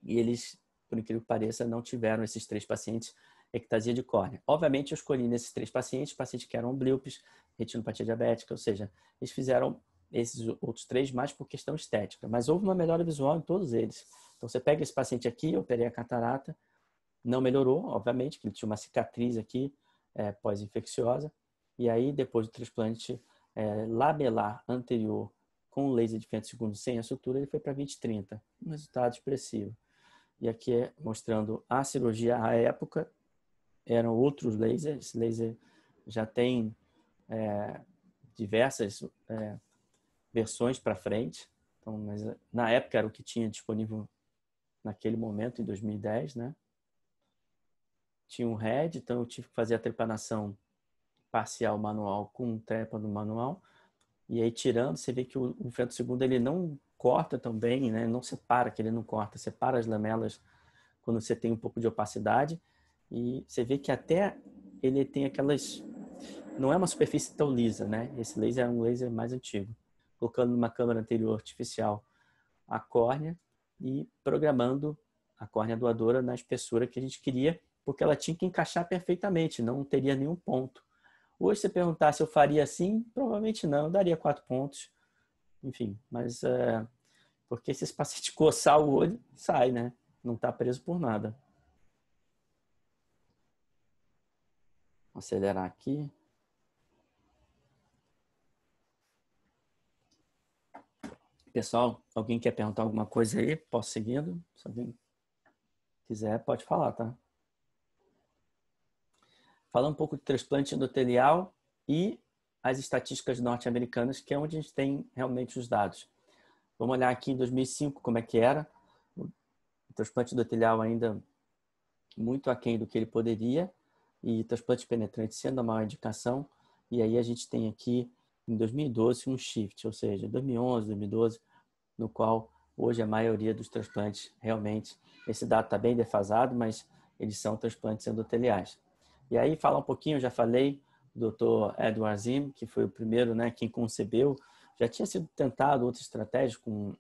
E eles, por incrível que pareça, não tiveram esses 3 pacientes ectasia de córnea. Obviamente, eu escolhi nesses 3 pacientes que eram blíopes, retinopatia diabética, ou seja, eles fizeram esses outros 3 mais por questão estética, mas houve uma melhora visual em todos eles. Então, você pega esse paciente aqui, eu operei a catarata, não melhorou, obviamente, que ele tinha uma cicatriz aqui, pós-infecciosa, e aí, depois do transplante lamelar anterior com laser de Fento II sem a sutura, ele foi para 20/30, um resultado expressivo. E aqui mostrando a cirurgia à época, eram outros lasers. Esse laser já tem diversas versões para frente. Então, mas na época era o que tinha disponível naquele momento, em 2010, né? Tinha um head, então eu tive que fazer a trepanação parcial manual com um trépano manual. E aí, tirando, você vê que o Fento II ele não corta também, né? Não separa, que ele não corta, separa as lamelas quando você tem um pouco de opacidade. E você vê que até ele tem aquelas... Não é uma superfície tão lisa, né? Esse laser é um laser mais antigo. Colocando numa câmara anterior artificial a córnea e programando a córnea doadora na espessura que a gente queria, porque ela tinha que encaixar perfeitamente, não teria nenhum ponto. Hoje, se você perguntar se eu faria assim, provavelmente não, eu daria 4 pontos. Enfim, mas porque se esse paciente coçar o olho, sai, né? Não está preso por nada. Vou acelerar aqui. Pessoal, alguém quer perguntar alguma coisa aí? Posso seguindo? Se alguém quiser, pode falar, tá? Falar um pouco de transplante endotelial e as estatísticas norte-americanas, que é onde a gente tem realmente os dados. Vamos olhar aqui em 2005 como é que era. O transplante endotelial ainda muito aquém do que ele poderia, e transplante penetrante sendo a maior indicação. E aí a gente tem aqui, em 2012, um shift, ou seja, 2011, 2012, no qual hoje a maioria dos transplantes realmente, esse dado está bem defasado, mas eles são transplantes endoteliais. E aí, falar um pouquinho, eu já falei, o Dr. Edward Zim, que foi o primeiro, né, quem concebeu. Já tinha sido tentado outras estratégias com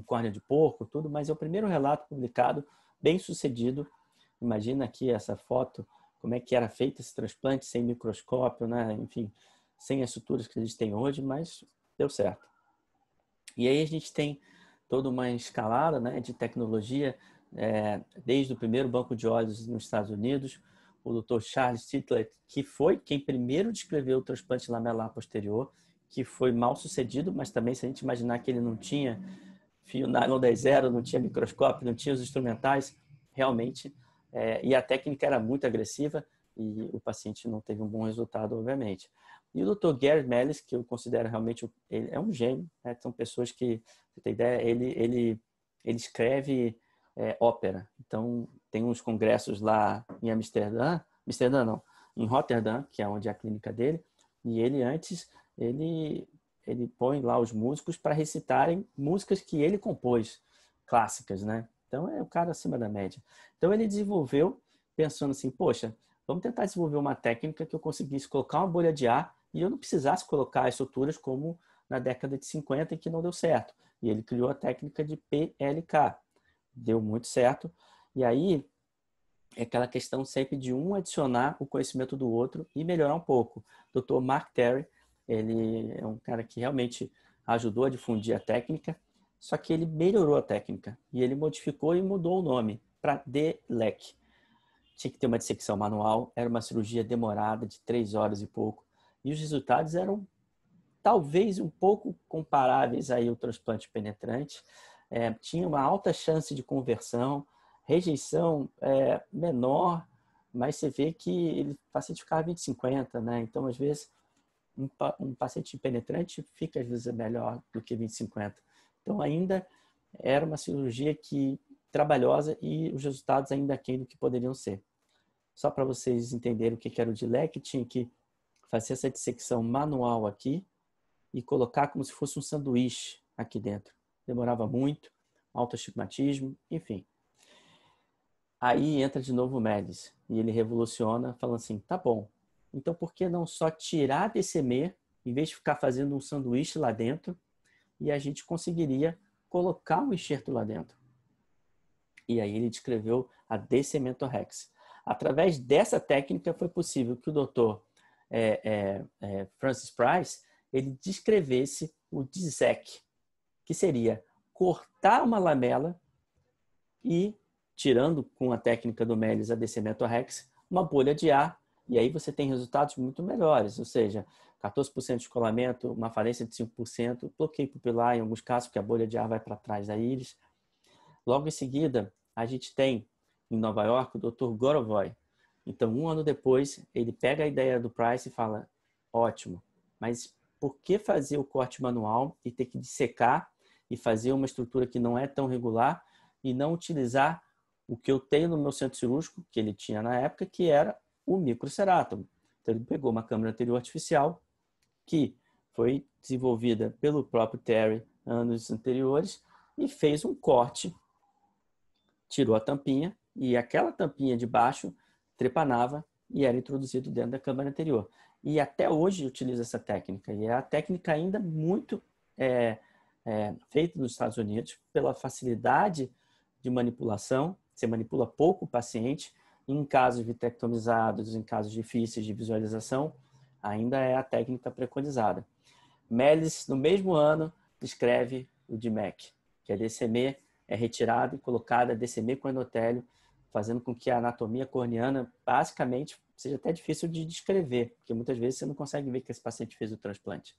córnea de porco, tudo, mas é o primeiro relato publicado, bem sucedido. Imagina aqui essa foto, como é que era feito esse transplante sem microscópio, né? Enfim, sem as estruturas que a gente tem hoje, mas deu certo. E aí a gente tem toda uma escalada, né, de tecnologia, desde o primeiro banco de olhos nos Estados Unidos, o Dr. Charles Titlet, que foi quem primeiro descreveu o transplante lamelar posterior, que foi mal sucedido, mas também se a gente imaginar que ele não tinha fio nylon 10-0, não tinha microscópio, não tinha os instrumentais, realmente, e a técnica era muito agressiva e o paciente não teve um bom resultado, obviamente. E o Dr. Gary Mellis, que eu considero realmente, ele é um gênio, né? São pessoas que, você tem ideia, ele escreve ópera. Então, tem uns congressos lá em Amsterdã não, em Rotterdam, que é onde é a clínica dele, e ele antes, ele põe lá os músicos para recitarem músicas que ele compôs, clássicas, né? Então, é o cara acima da média. Então, ele desenvolveu, pensando assim, poxa, vamos tentar desenvolver uma técnica que eu conseguisse colocar uma bolha de ar e eu não precisasse colocar as suturas como na década de 50 e que não deu certo. E ele criou a técnica de PLK. Deu muito certo. E aí é aquela questão sempre de um adicionar o conhecimento do outro e melhorar um pouco. O Dr. Mark Terry, ele é um cara que realmente ajudou a difundir a técnica, só que ele melhorou a técnica e ele modificou e mudou o nome para DLEC. Tinha que ter uma dissecção manual, era uma cirurgia demorada de 3 horas e pouco, e os resultados eram talvez um pouco comparáveis aí ao transplante penetrante. Tinha uma alta chance de conversão, rejeição menor, mas você vê que o paciente ficava 20/50, né? Então, às vezes, um paciente penetrante fica, às vezes, melhor do que 20/50. Então, ainda era uma cirurgia trabalhosa e os resultados ainda aquém do que poderiam ser. Só para vocês entenderem o que era o DLEC, tinha que fazer essa dissecção manual aqui e colocar como se fosse um sanduíche aqui dentro. Demorava muito, alto astigmatismo, enfim. Aí entra de novo o Méliès e ele revoluciona falando assim, tá bom, então por que não só tirar a DCM em vez de ficar fazendo um sanduíche lá dentro e a gente conseguiria colocar um enxerto lá dentro. E aí ele descreveu a DCM-Thorax. Através dessa técnica foi possível que o doutor Francis Price ele descrevesse o DISEC, que seria cortar uma lamela e, tirando com a técnica do Méliès a DCM-Thorax, uma bolha de ar, e aí você tem resultados muito melhores, ou seja, 14% de descolamento, uma falência de 5%, bloqueio pupilar em alguns casos, porque a bolha de ar vai para trás da íris. Logo em seguida, a gente tem em Nova York o Dr. Gorovoy. Então, um ano depois, ele pega a ideia do Price e fala, ótimo, mas por que fazer o corte manual e ter que dissecar e fazer uma estrutura que não é tão regular e não utilizar o que eu tenho no meu centro cirúrgico, que ele tinha na época, que era o microcerátomo. Então, ele pegou uma câmara anterior artificial que foi desenvolvida pelo próprio Terry anos anteriores e fez um corte, tirou a tampinha e aquela tampinha de baixo trepanava e era introduzido dentro da câmara anterior. E até hoje utiliza essa técnica. E é a técnica ainda muito feita nos Estados Unidos pela facilidade de manipulação. Você manipula pouco o paciente. Em casos vitrectomizados, em casos difíceis de visualização, ainda é a técnica preconizada. Méliès, no mesmo ano, descreve o DMEC, que a DCM é retirada e colocada a DCM com endotélio, fazendo com que a anatomia corneana, basicamente, seja até difícil de descrever, porque muitas vezes você não consegue ver que esse paciente fez o transplante.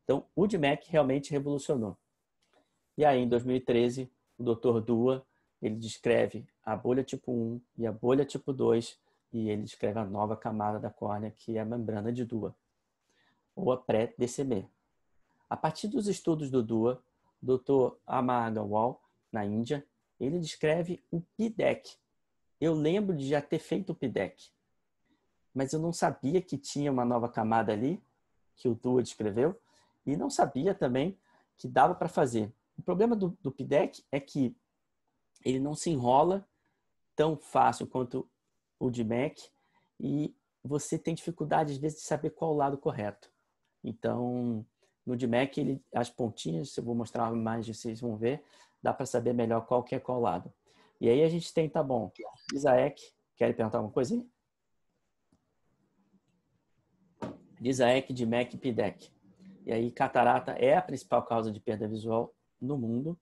Então, o DMEC realmente revolucionou. E aí, em 2013, o Dr. Dua, ele descreve a bolha tipo 1 e a bolha tipo 2, e ele descreve a nova camada da córnea, que é a membrana de Dua, ou a pré-DCM. A partir dos estudos do Dua, o Dr. Amar Agarwal, na Índia, ele descreve o PDEC. Eu lembro de já ter feito o PDEC, mas eu não sabia que tinha uma nova camada ali, que o Dua descreveu, e não sabia também que dava para fazer. O problema do PDEC é que ele não se enrola tão fácil quanto o DMEC e você tem dificuldade, às vezes, de saber qual o lado correto. Então, no DMEC, as pontinhas, eu vou mostrar uma imagem, vocês vão ver, dá para saber melhor qual que é qual lado. E aí a gente tem, tá bom, DISAEC, querem perguntar alguma coisa aí? DISAEC, DMEC e PDEC. E aí, catarata é a principal causa de perda visual no mundo.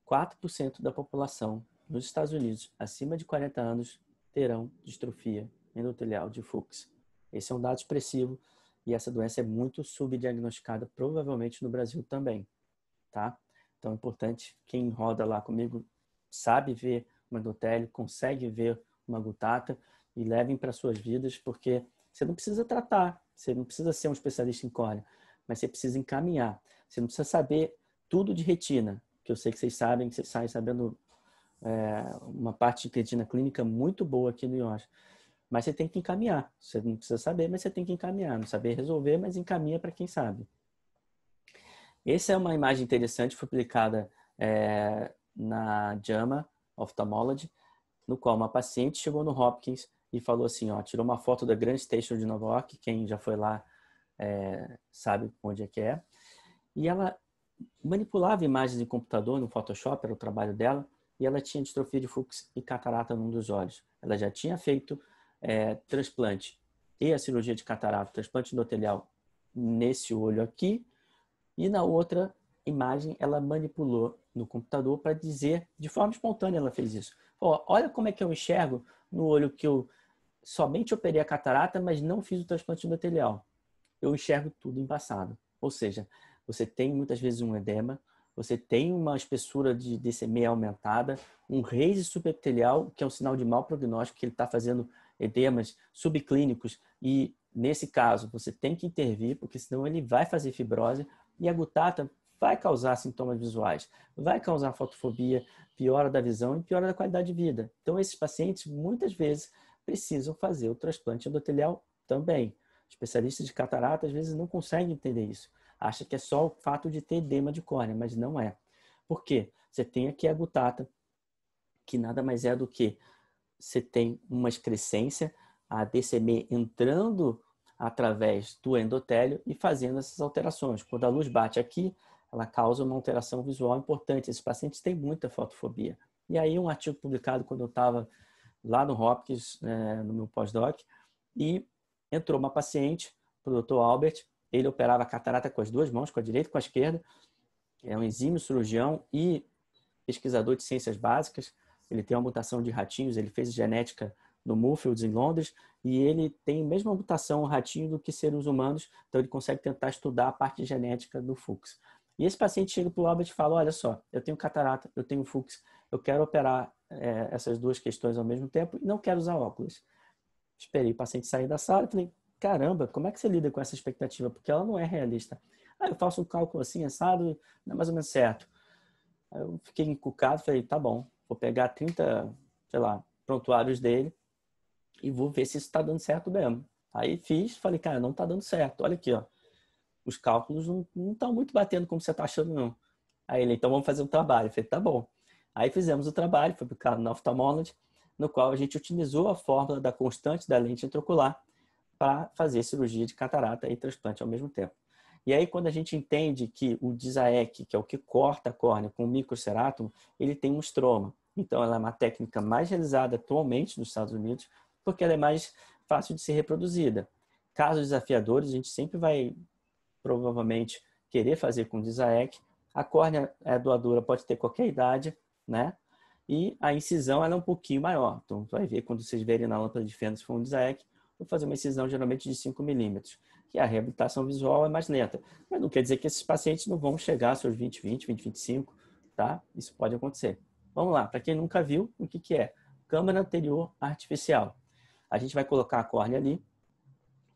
4% da população nos Estados Unidos, acima de 40 anos, terão distrofia endotelial de Fuchs. Esse é um dado expressivo e essa doença é muito subdiagnosticada, provavelmente no Brasil também, tá? Então é importante, quem roda lá comigo sabe ver um endotélio, consegue ver uma gutata e levem para suas vidas, porque você não precisa tratar, você não precisa ser um especialista em córnea, mas você precisa encaminhar. Você não precisa saber tudo de retina, que eu sei que vocês sabem, que vocês saem sabendo uma parte de retina clínica muito boa aqui no IOS. Mas você tem que encaminhar. Você não precisa saber, mas você tem que encaminhar. Não saber resolver, mas encaminha para quem sabe. Essa é uma imagem interessante, foi publicada na JAMA Ophthalmology, no qual uma paciente chegou no Hopkins e falou assim, ó, tirou uma foto da Grand Station de Nova York, quem já foi lá sabe onde é que é. E ela manipulava imagens em computador, no Photoshop, era o trabalho dela, e ela tinha distrofia de Fuchs e catarata num dos olhos. Ela já tinha feito transplante e a cirurgia de catarata, transplante endotelial nesse olho aqui, e na outra imagem ela manipulou no computador para dizer, de forma espontânea ela fez isso. Olha como é que eu enxergo no olho que eu somente operei a catarata, mas não fiz o transplante endotelial. Eu enxergo tudo embaçado. Ou seja, você tem muitas vezes um edema, você tem uma espessura de DCM aumentada, um raise subepitelial, que é um sinal de mau prognóstico, que ele está fazendo edemas subclínicos e, nesse caso, você tem que intervir, porque senão ele vai fazer fibrose e a gutata vai causar sintomas visuais, vai causar fotofobia, piora da visão e piora da qualidade de vida. Então, esses pacientes, muitas vezes, precisam fazer o transplante endotelial também. Especialistas de catarata, às vezes, não conseguem entender isso. Acha que é só o fato de ter edema de córnea, mas não é. Por quê? Você tem aqui a gutata, que nada mais é do que você tem uma excrescência, a DCM entrando através do endotélio e fazendo essas alterações. Quando a luz bate aqui, ela causa uma alteração visual importante. Esses pacientes têm muita fotofobia. E aí um artigo publicado quando eu estava lá no Hopkins, no meu pós-doc, e entrou uma paciente para o Dr. Albert. Ele operava a catarata com as duas mãos, com a direita e com a esquerda. É um exímio cirurgião e pesquisador de ciências básicas. Ele tem uma mutação de ratinhos, ele fez genética no Moorfields, em Londres, e ele tem a mesma mutação ratinho do que seres humanos, então ele consegue tentar estudar a parte genética do Fuchs. E esse paciente chega para o Albert e fala, olha só, eu tenho catarata, eu tenho Fuchs, eu quero operar essas duas questões ao mesmo tempo e não quero usar óculos. Esperei o paciente sair da sala e falei, caramba, como é que você lida com essa expectativa? Porque ela não é realista. Eu faço um cálculo assim, assado, não é mais ou menos certo. Aí eu fiquei encucado, falei, tá bom, vou pegar 30, sei lá, prontuários dele e vou ver se isso está dando certo mesmo. Aí fiz, falei, cara, não está dando certo. Olha aqui, ó, os cálculos não estão muito batendo como você está achando, não. Aí ele, então vamos fazer um trabalho. Eu falei, tá bom. Aí fizemos o trabalho, foi publicado na Ophthalmology, no qual a gente utilizou a fórmula da constante da lente intraocular para fazer cirurgia de catarata e transplante ao mesmo tempo. E aí, quando a gente entende que o DISAEC, que é o que corta a córnea com o microcerátomo, ele tem um estroma. Então, ela é uma técnica mais realizada atualmente nos Estados Unidos, porque ela é mais fácil de ser reproduzida. Casos desafiadores, a gente sempre vai, provavelmente, querer fazer com DISAEC. A córnea doadora pode ter qualquer idade, né? E a incisão ela é um pouquinho maior. Então, vai ver quando vocês verem na lâmpada de fenda se for um DISAEC, vou fazer uma incisão geralmente de 5 milímetros. Que a reabilitação visual é mais lenta. Mas não quer dizer que esses pacientes não vão chegar aos seus 20, 25, tá? Isso pode acontecer. Vamos lá, para quem nunca viu, o que é? Câmara anterior artificial. A gente vai colocar a córnea ali,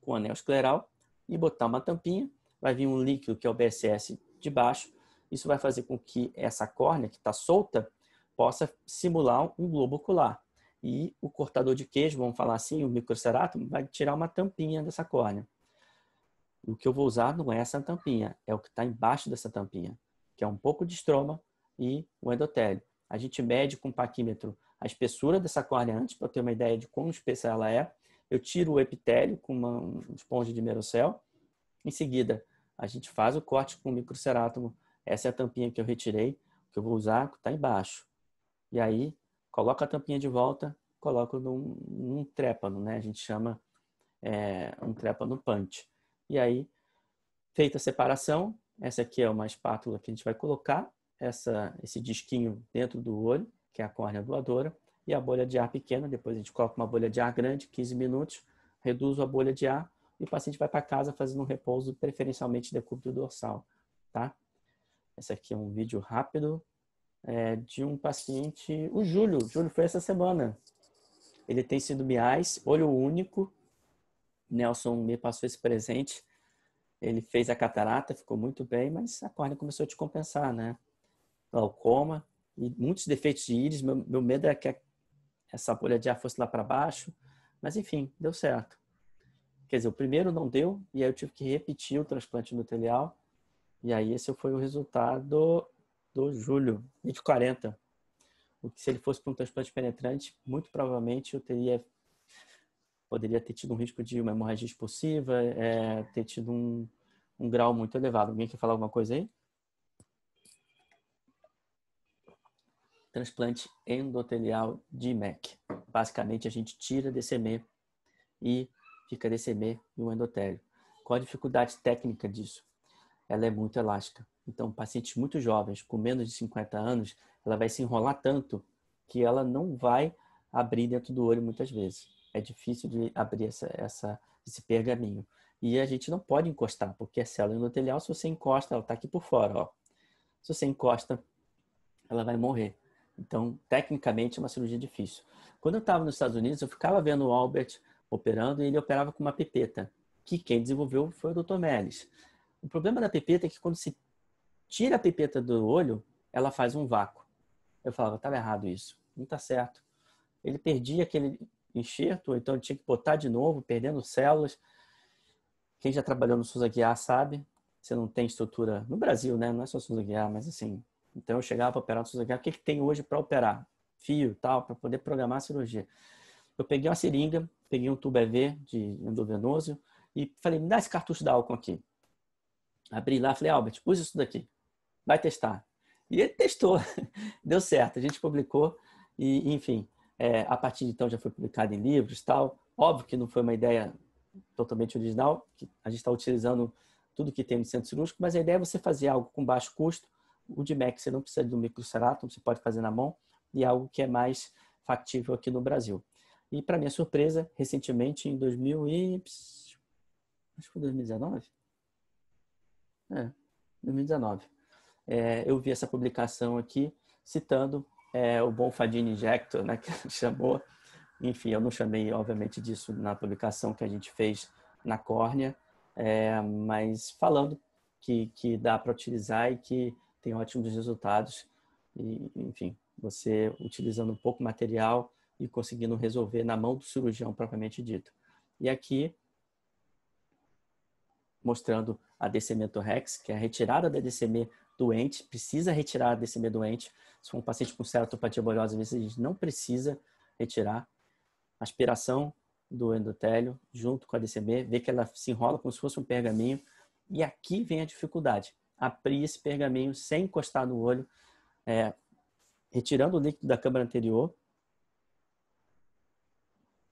com o anel escleral, e botar uma tampinha. Vai vir um líquido, que é o BSS, de baixo. Isso vai fazer com que essa córnea, que está solta, possa simular um globo ocular. E o cortador de queijo, vamos falar assim, o microcerátomo, vai tirar uma tampinha dessa córnea. O que eu vou usar não é essa tampinha, é o que está embaixo dessa tampinha, que é um pouco de estroma e o endotélio. A gente mede com o paquímetro a espessura dessa córnea antes, para ter uma ideia de quão espessa ela é. Eu tiro o epitélio com uma esponja de Merocel. Em seguida, a gente faz o corte com o microcerátomo. Essa é a tampinha que eu retirei, que eu vou usar, que está embaixo. E aí, coloco a tampinha de volta, coloco num trépano, né? A gente chama um trépano punch. E aí, feita a separação, essa aqui é uma espátula que a gente vai colocar esse disquinho dentro do olho, que é a córnea doadora, e a bolha de ar pequena. Depois a gente coloca uma bolha de ar grande, 15 minutos, reduz a bolha de ar e o paciente vai para casa fazendo um repouso preferencialmente decúbito dorsal, tá? Esse aqui é um vídeo rápido de um paciente, o Júlio. O Júlio foi essa semana. Ele tem síndrome olho único. Nelson me passou esse presente. Ele fez a catarata, ficou muito bem, mas a córnea começou a descompensar, né? Glaucoma e muitos defeitos de íris. Meu medo é que essa bolha de ar fosse lá para baixo, mas enfim, deu certo. Quer dizer, o primeiro não deu, e aí eu tive que repetir o transplante endotelial, e aí esse foi o resultado do Júlio, 2040. O que se ele fosse para um transplante penetrante, muito provavelmente eu teria poderia ter tido um risco de uma hemorragia expulsiva, ter tido um grau muito elevado. Alguém quer falar alguma coisa aí? Transplante endotelial de MEC. Basicamente, a gente tira DCM e fica DCM e o endotélio. Qual a dificuldade técnica disso? Ela é muito elástica. Então, pacientes muito jovens, com menos de 50 anos, ela vai se enrolar tanto que ela não vai abrir dentro do olho muitas vezes. É difícil de abrir esse pergaminho. E a gente não pode encostar, porque a célula endotelial, se você encosta, ela está aqui por fora. Ó. Se você encosta, ela vai morrer. Então, tecnicamente, é uma cirurgia difícil. Quando eu estava nos Estados Unidos, eu ficava vendo o Albert operando e ele operava com uma pipeta, que quem desenvolveu foi o Dr. Meles. O problema da pipeta é que quando se tira a pipeta do olho, ela faz um vácuo. Eu falava, estava errado isso, não está certo. Ele perdia aquele enxerto, então ele tinha que botar de novo, perdendo células. Quem já trabalhou no Souza Guiar sabe, você não tem estrutura, no Brasil, né? Não é só Souza Guiar, mas assim, então eu chegava para operar no Souza Guiar, o que tem hoje para operar? Fio, tal, para poder programar a cirurgia. Eu peguei uma seringa, peguei um tubo EV de endovenoso e falei, me dá esse cartucho da álcool aqui. Abri lá, falei, Albert, usa isso daqui, vai testar. E ele testou, deu certo, a gente publicou e, enfim, a partir de então já foi publicado em livros e tal. Óbvio que não foi uma ideia totalmente original, que a gente está utilizando tudo que tem no centro cirúrgico, mas a ideia é você fazer algo com baixo custo. O de MEC você não precisa de um microcerato, você pode fazer na mão, e algo que é mais factível aqui no Brasil. E, para minha surpresa, recentemente, em 2019? 2019. Eu vi essa publicação aqui, citando o Bonfadine Injector, né, que chamou. Enfim, eu não chamei, obviamente, disso na publicação que a gente fez na córnea, mas falando que dá para utilizar e que tem ótimos resultados. E, enfim, você utilizando um pouco material e conseguindo resolver na mão do cirurgião propriamente dito. E aqui, mostrando a DCM-Torrex, que é a retirada da DCM doente, precisa retirar a DCM doente. Se for um paciente com ceratopatia bolhosa, às vezes a gente não precisa retirar. Aspiração do endotélio junto com a DCM, ver que ela se enrola como se fosse um pergaminho. E aqui vem a dificuldade. Abrir esse pergaminho sem encostar no olho, retirando o líquido da câmara anterior,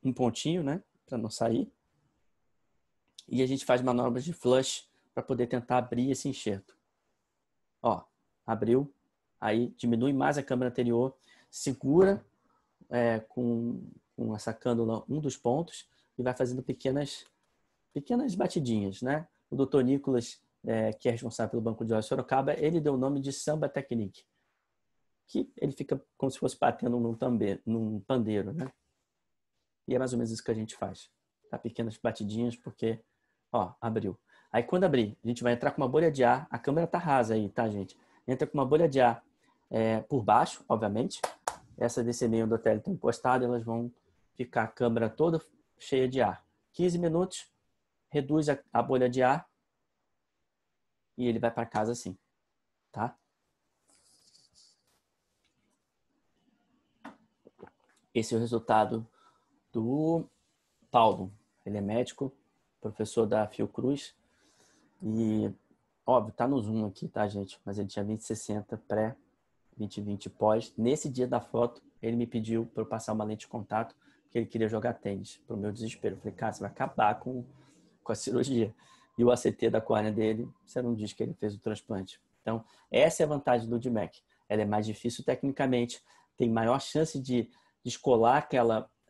um pontinho, né, para não sair. E a gente faz manobras de flush para poder tentar abrir esse enxerto. Ó, abriu, aí diminui mais a câmara anterior, segura com essa cânula um dos pontos e vai fazendo pequenas batidinhas, né? O Dr. Nicolas, que é responsável pelo Banco de Olhos de Sorocaba, ele deu o nome de Samba Technique, que ele fica como se fosse batendo num pandeiro, né? E é mais ou menos isso que a gente faz. Tá? Pequenas batidinhas, porque, ó, abriu. Aí quando abrir, a gente vai entrar com uma bolha de ar. A câmera tá rasa aí, tá, gente? Entra com uma bolha de ar por baixo, obviamente. Essa DCM e o endotélio estão encostadas, elas vão ficar a câmera toda cheia de ar. 15 minutos, reduz a bolha de ar e ele vai para casa assim, tá? Esse é o resultado do Paulo. Ele é médico, professor da Fiocruz e, óbvio, tá no Zoom aqui, tá, gente? Mas ele tinha 20/60 pré, 20/20 pós. Nesse dia da foto, ele me pediu para eu passar uma lente de contato, porque ele queria jogar tênis, pro meu desespero. Eu falei, cara, você vai acabar com a cirurgia. E o ACT da córnea dele, você não diz que ele fez o transplante. Então, essa é a vantagem do DMEC. Ela é mais difícil tecnicamente, tem maior chance de descolar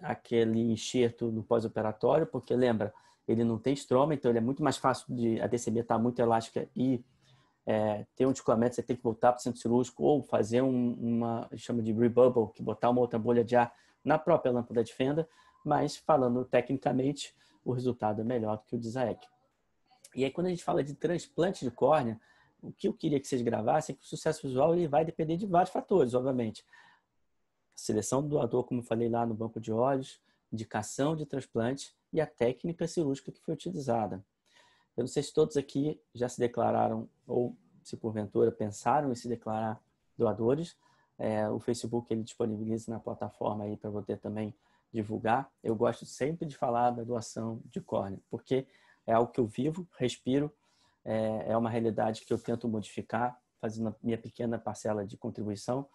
aquele enxerto no pós-operatório, porque lembra, ele não tem estroma, então ele é muito mais fácil a DCB estar muito elástica e ter um descolamento, você tem que voltar para o centro cirúrgico ou fazer chama de rebubble, que botar uma outra bolha de ar na própria lâmpada de fenda, mas falando tecnicamente, o resultado é melhor do que o de Zaek. E aí quando a gente fala de transplante de córnea, o que eu queria que vocês gravassem é que o sucesso visual ele vai depender de vários fatores, obviamente. A seleção do doador, como eu falei lá no banco de olhos, indicação de transplante e a técnica cirúrgica que foi utilizada. Eu não sei se todos aqui já se declararam ou se porventura pensaram em se declarar doadores. O Facebook ele disponibiliza na plataforma aí para você também divulgar, eu gosto sempre de falar da doação de córnea, porque é algo que eu vivo, respiro, é uma realidade que eu tento modificar, fazendo a minha pequena parcela de contribuição.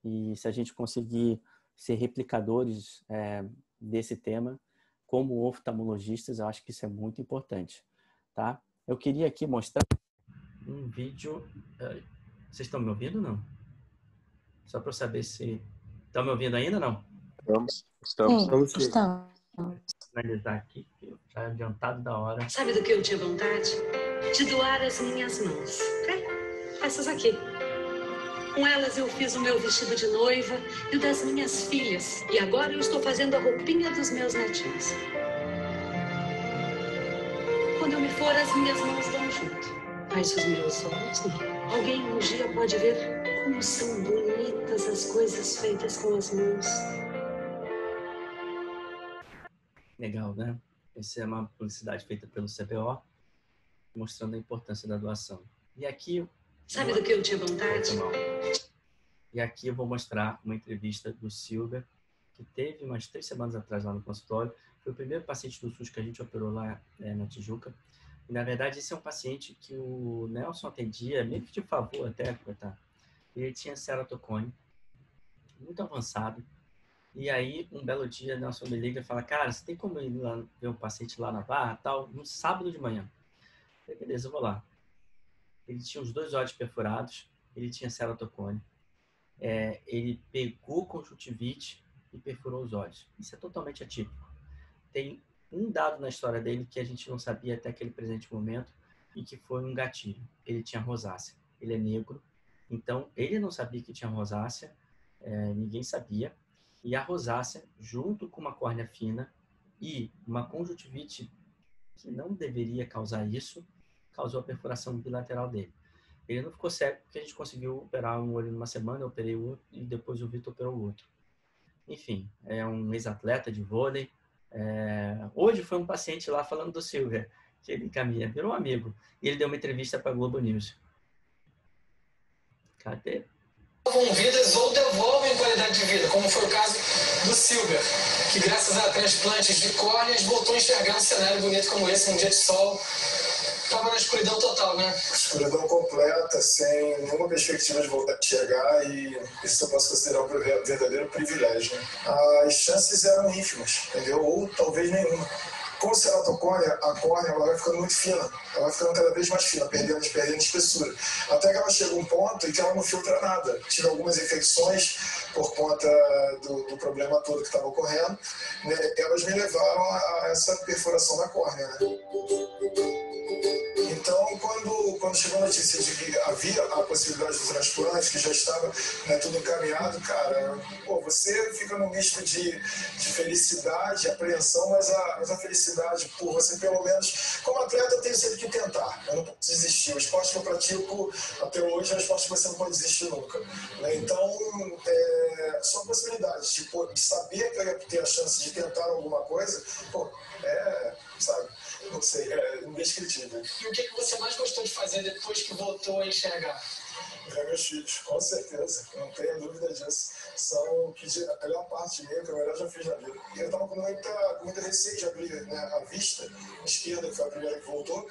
E se a gente conseguir ser replicadores desse tema, como oftalmologistas, eu acho que isso é muito importante, tá? Eu queria aqui mostrar um vídeo. Vocês estão me ouvindo ou não? Só para eu saber se... Estão me ouvindo ainda ou não? Estamos. Vou finalizar aqui, que já é adiantado da hora. Sabe do que eu tinha vontade? De doar as minhas mãos, ok? Essas aqui. Com elas eu fiz o meu vestido de noiva e o das minhas filhas. E agora eu estou fazendo a roupinha dos meus netinhos. Quando eu me for, as minhas mãos vão junto. Mas os meus olhos não. Alguém um dia pode ver como são bonitas as coisas feitas com as mãos. Legal, né? Essa é uma publicidade feita pelo CBO, mostrando a importância da doação. E aqui... Sabe do que eu tinha vontade? E aqui eu vou mostrar uma entrevista do Silver, que teve umas 3 semanas atrás lá no consultório. Foi o primeiro paciente do SUS que a gente operou lá na Tijuca. E, na verdade, esse é um paciente que o Nelson atendia, meio que de favor até, coitado. Ele tinha ceratocone, muito avançado. E aí, um belo dia, Nelson me liga e fala, cara, você tem como ir lá ver um paciente lá na Barra, tal, no sábado de manhã? Eu falei, beleza, eu vou lá. Ele tinha os 2 olhos perfurados, ele tinha ceratocone. Ele pegou conjuntivite e perfurou os olhos. Isso é totalmente atípico. Tem um dado na história dele que a gente não sabia até aquele presente momento e que foi um gatilho. Ele tinha rosácea. Ele é negro, então ele não sabia que tinha rosácea, ninguém sabia. E a rosácea, junto com uma córnea fina e uma conjuntivite que não deveria causar isso, causou a perfuração bilateral dele. Ele não ficou cego porque a gente conseguiu operar um olho numa semana, eu operei o outro e depois o Vitor operou o outro. Enfim, é um ex-atleta de vôlei. Hoje foi um paciente lá falando do Silver, que ele caminha, virou um amigo. E ele deu uma entrevista para a Globo News. Cadê? Salvam vidas ou devolvem qualidade de vida, como foi o caso do Silver, que graças a transplantes de córneas voltou a enxergar um cenário bonito como esse, um dia de sol. Estava na escuridão total, né? Escuridão completa, sem nenhuma perspectiva de voltar a enxergar, e isso eu posso considerar um verdadeiro privilégio. Né? As chances eram ínfimas, entendeu? Ou talvez nenhuma. Com o ceratocone, a córnea ela vai ficando muito fina, ela vai ficando cada vez mais fina, perdendo espessura. Até que ela chega a um ponto em que ela não filtra nada. Tive algumas infecções por conta do problema todo que estava ocorrendo, né? Elas me levaram a essa perfuração da córnea, né? Então, quando chegou a notícia de que havia a possibilidade do transplante, que já estava, né, tudo encaminhado, cara, você fica num misto de felicidade, apreensão, mas a felicidade por você, pelo menos, como atleta, eu tenho sempre que tentar, eu não posso desistir. O esporte que eu pratico até hoje é um esporte que você não pode desistir nunca, né? Então, só possibilidades de saber que eu ia ter a chance de tentar alguma coisa, sabe? Não sei, é indescritível. E o que você mais gostou de fazer depois que voltou a enxergar? Ver meus filhos, com certeza, não tenho dúvida disso. São a melhor parte minha, que eu melhor já fiz na vida. E eu estava com muita receio de abrir, né, a vista esquerda, que foi a primeira que voltou.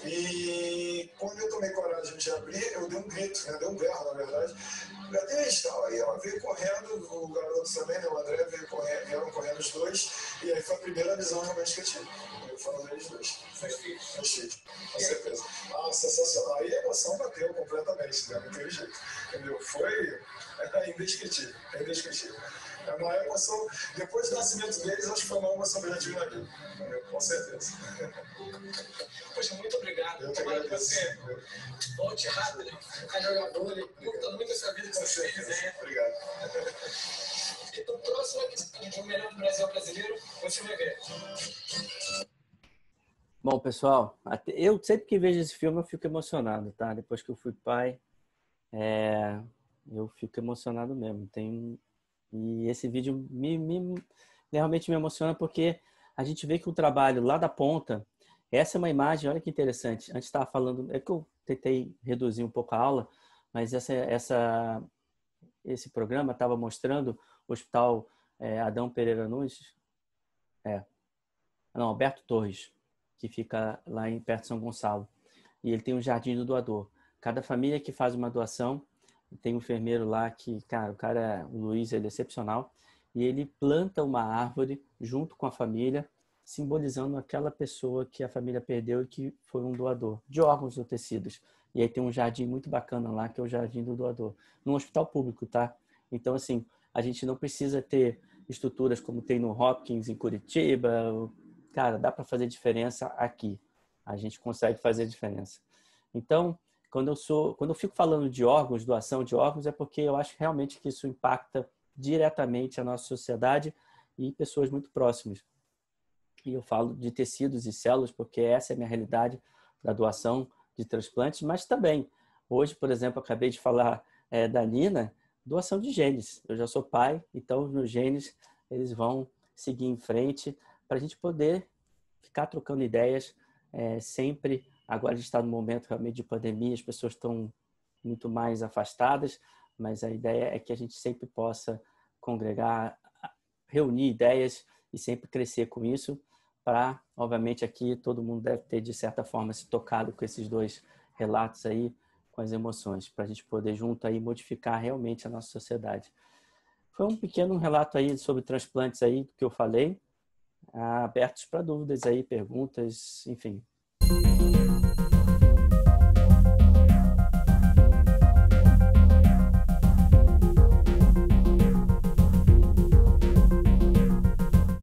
E quando eu tomei coragem de abrir, eu dei um grito, né, dei um berro, na verdade. Beatriz, tal, aí ela veio correndo, o garoto também, né, o André, vieram correndo os dois. E aí foi a primeira visão realmente que eu tive. Foram eles dois. Meus filhos. Com certeza. Sensacional. Aí a emoção bateu completamente, né? Não teve jeito. Entendeu? Foi indescritível. A maior emoção, depois do nascimento deles, acho que foi a maior emoção que eu já tive na vida. Entendeu? Com certeza. Poxa, muito obrigado. Eu que agradeço. Você volte rápido, ficar jogador, e curta muito essa vida que você fez, né? Obrigado. Então, próximo episódio de O Melhor do Brasil Brasileiro, você vai ver. Bom, pessoal, eu sempre que vejo esse filme eu fico emocionado, tá? Depois que eu fui pai, eu fico emocionado mesmo. E esse vídeo realmente me emociona porque a gente vê que o trabalho lá da ponta, essa é uma imagem, olha que interessante. Antes estava falando, é que eu tentei reduzir um pouco a aula, mas esse programa estava mostrando o Hospital Adão Pereira Nunes, Não, Alberto Torres, que fica lá em perto de São Gonçalo. E ele tem um jardim do doador. Cada família que faz uma doação, tem um enfermeiro lá que, cara, o Luiz, ele é excepcional. E ele planta uma árvore junto com a família, simbolizando aquela pessoa que a família perdeu e que foi um doador de órgãos ou tecidos. E aí tem um jardim muito bacana lá, que é o Jardim do Doador, num hospital público, tá? Então, assim, a gente não precisa ter estruturas como tem no Hopkins, em Curitiba. Cara, dá para fazer diferença aqui. A gente consegue fazer diferença. Então, quando eu fico falando de órgãos, doação de órgãos, é porque eu acho realmente que isso impacta diretamente a nossa sociedade e pessoas muito próximas. E eu falo de tecidos e células porque essa é a minha realidade da doação de transplantes, mas também, hoje, por exemplo, acabei de falar da Nina, doação de genes. Eu já sou pai, então os meus genes eles vão seguir em frente para a gente poder ficar trocando ideias sempre. Agora a gente está no momento realmente de pandemia, as pessoas estão muito mais afastadas, mas a ideia é que a gente sempre possa congregar, reunir ideias e sempre crescer com isso, para, obviamente, aqui todo mundo deve ter, de certa forma, se tocado com esses dois relatos aí, com as emoções, para a gente poder junto aí modificar realmente a nossa sociedade. Foi um pequeno relato aí sobre transplantes aí, do que eu falei, abertos para dúvidas aí, perguntas, enfim.